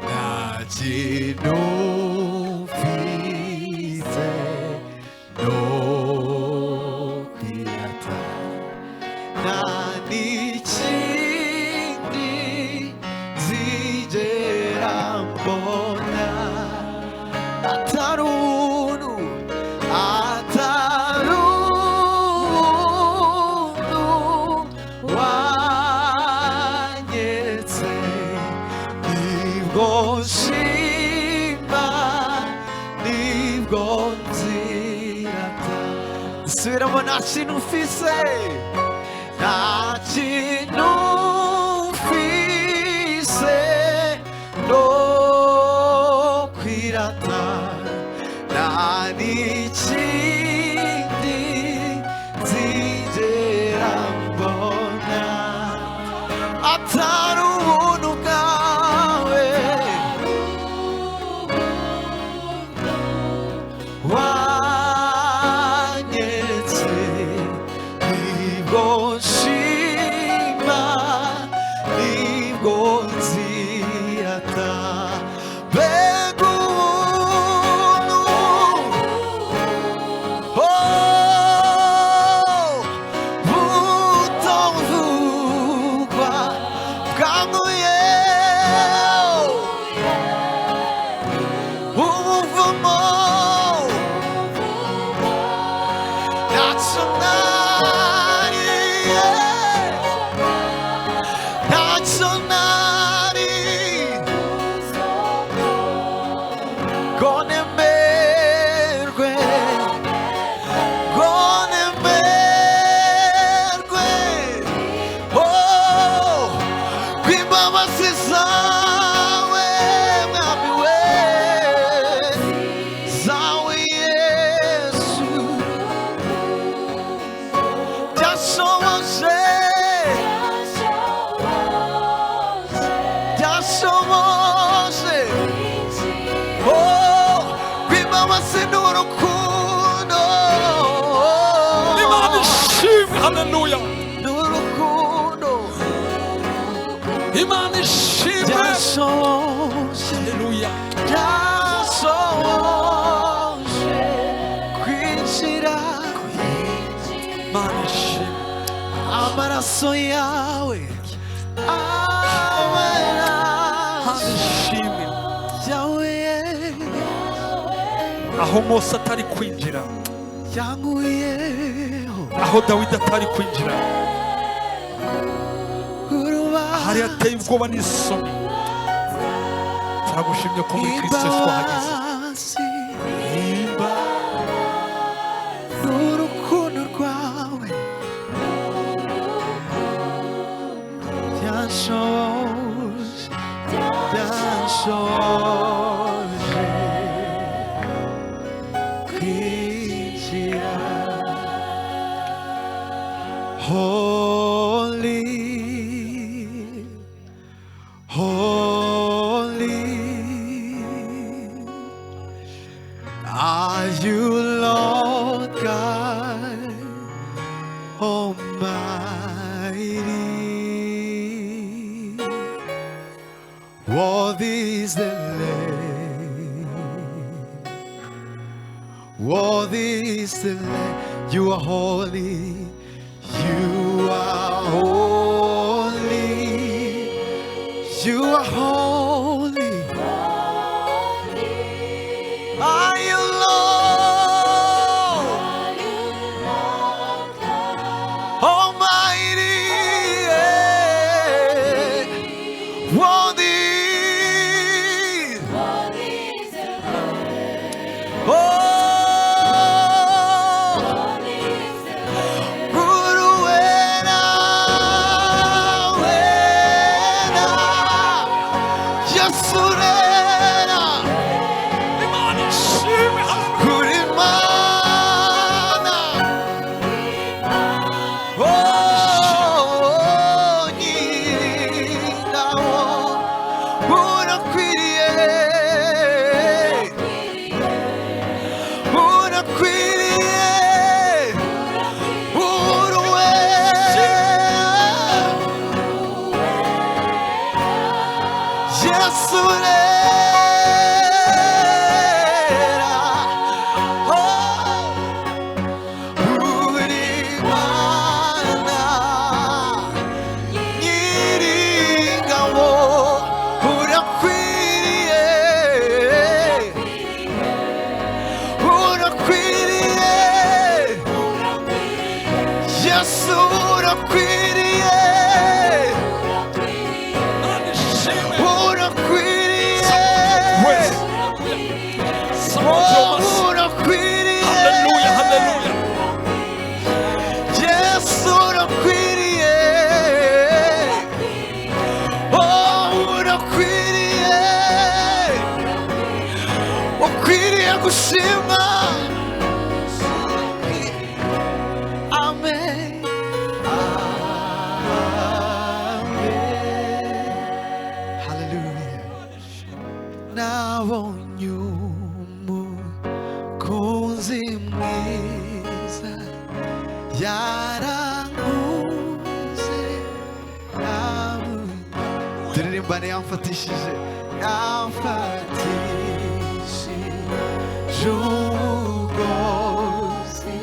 nta kintu ufite no kwirata, nta n'ikindi nzigera mbona atari ubuntu, atari ubuntu wanyeretse, nibwo nshima, nibwo nzirata. Subiramo, nta kintu ufise, nta kintu ufise no kwirata, nta n'ikindi nzigera mbona atari ubuntu bwawe wanyeretse, nibwo nshima, nibwo nzirata. Mbega ubuntu, butovugwa bwanguye ubuvumo, ntacyo nari, ntacyo nari ngo nemerwe, ngo nemerwe, oh, kw'imbabazi zawe mwami we, zawe Yesu, byashoboje, byashoboje, oh, kw'imbabazi n'urukundo, Imana ishimwe. Haleluya. n'urukundo Imana ishimwe. byashoboje, Haleluya. byashoboje kwinjira Imana ishimwe. amaraso yawe, amaraso aho Mose atari kwinjira, yankuyeho aho Dawidi atari kwinjira, hari hateye ubwoba n'isoni. Turagushimye ko muri Kristo twahageze. n'urukundo rwawe byanshoboje kwinjira. Holy, holy are you, Lord God Almighty. Worthy is the Lamb, worthy is the Lamb. You are holy, you are holy, you are holy. Are you Lord Almighty? Worthy. Amen. Hallelujah. Nabonye umukunzi mwiza yarankunze, turirimbane yamfatishije umugozi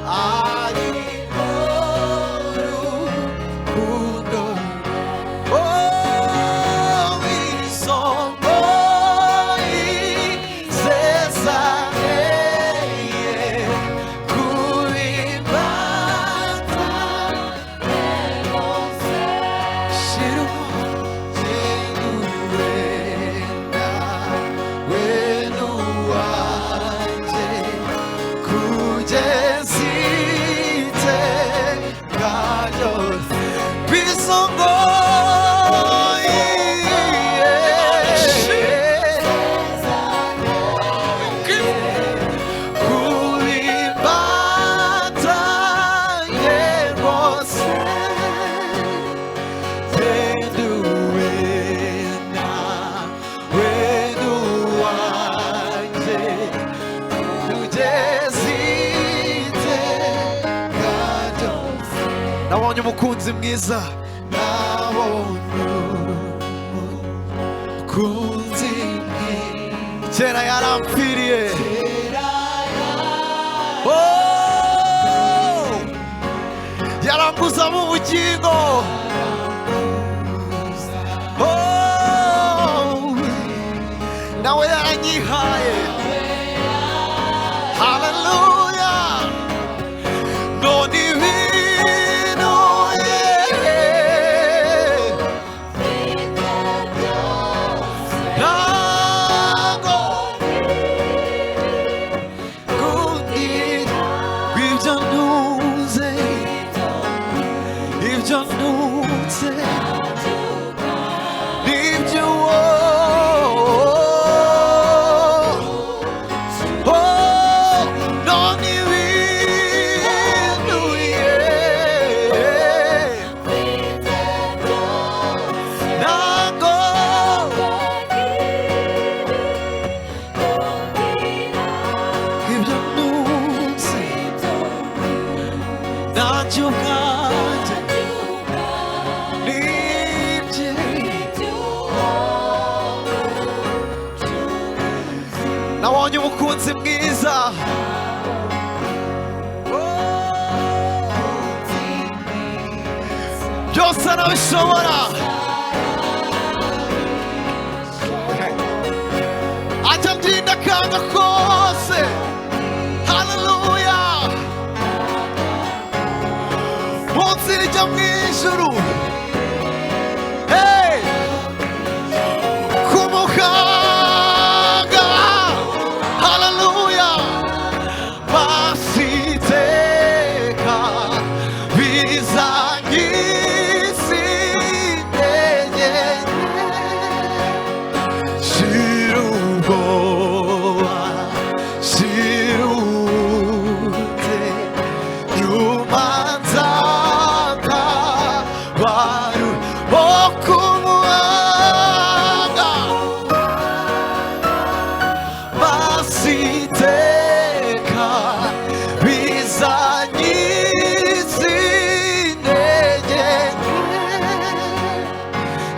ariko rukundo nabonye umukunzi mwiza, nabonye umukunzi mwiza, kera yarampfiriye, yaranguza mu bugingo, nawe yaranyihaye, nabonye umukunzi mwiza byose arabishobora ajya ndinda akanga kose haleluya munsi rijya mu ijuru hey kumuhanga haleluya basiteka bizangisi enye shiruboa shirute yumanzaka baru okumuanga basiteka bizanyisi enye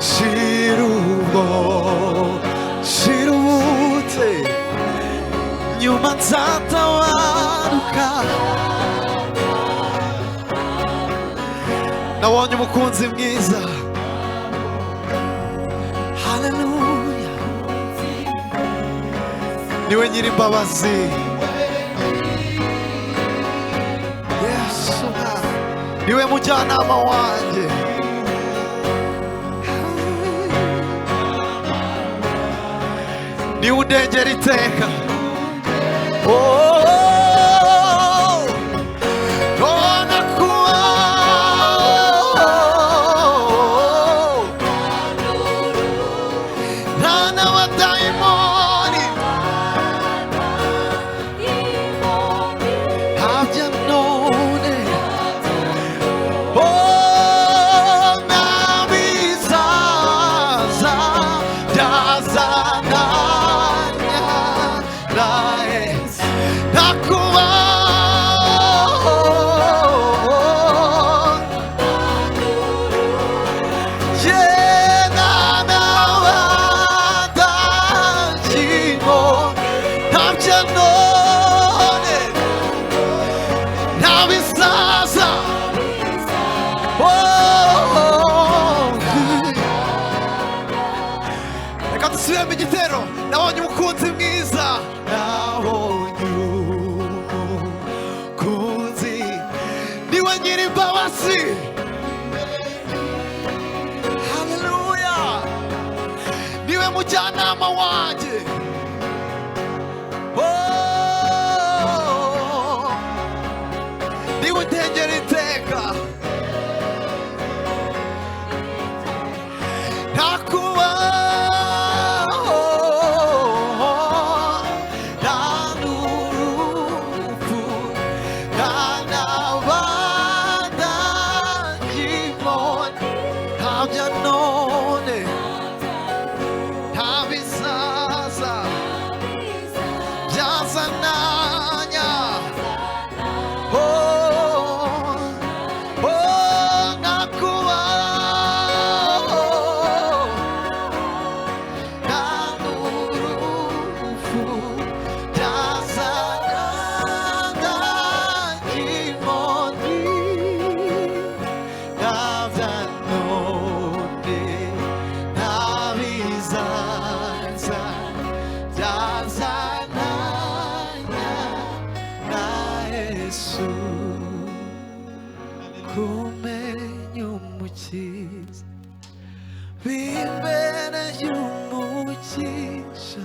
shirubo shirute nyuma nzatawaruka nabonye umukunzi mwiza haleluya niwe nyiri imbabazi yesu niwe mujyanama wanjye niwe undengera iteka igitero nabonye umukunzi mwiza nabonye umukunzi niwe nyiri imbabazi haleluya niwe mujyanama wanjye niwe undengera iteka ntakuba Bimene y'umukiza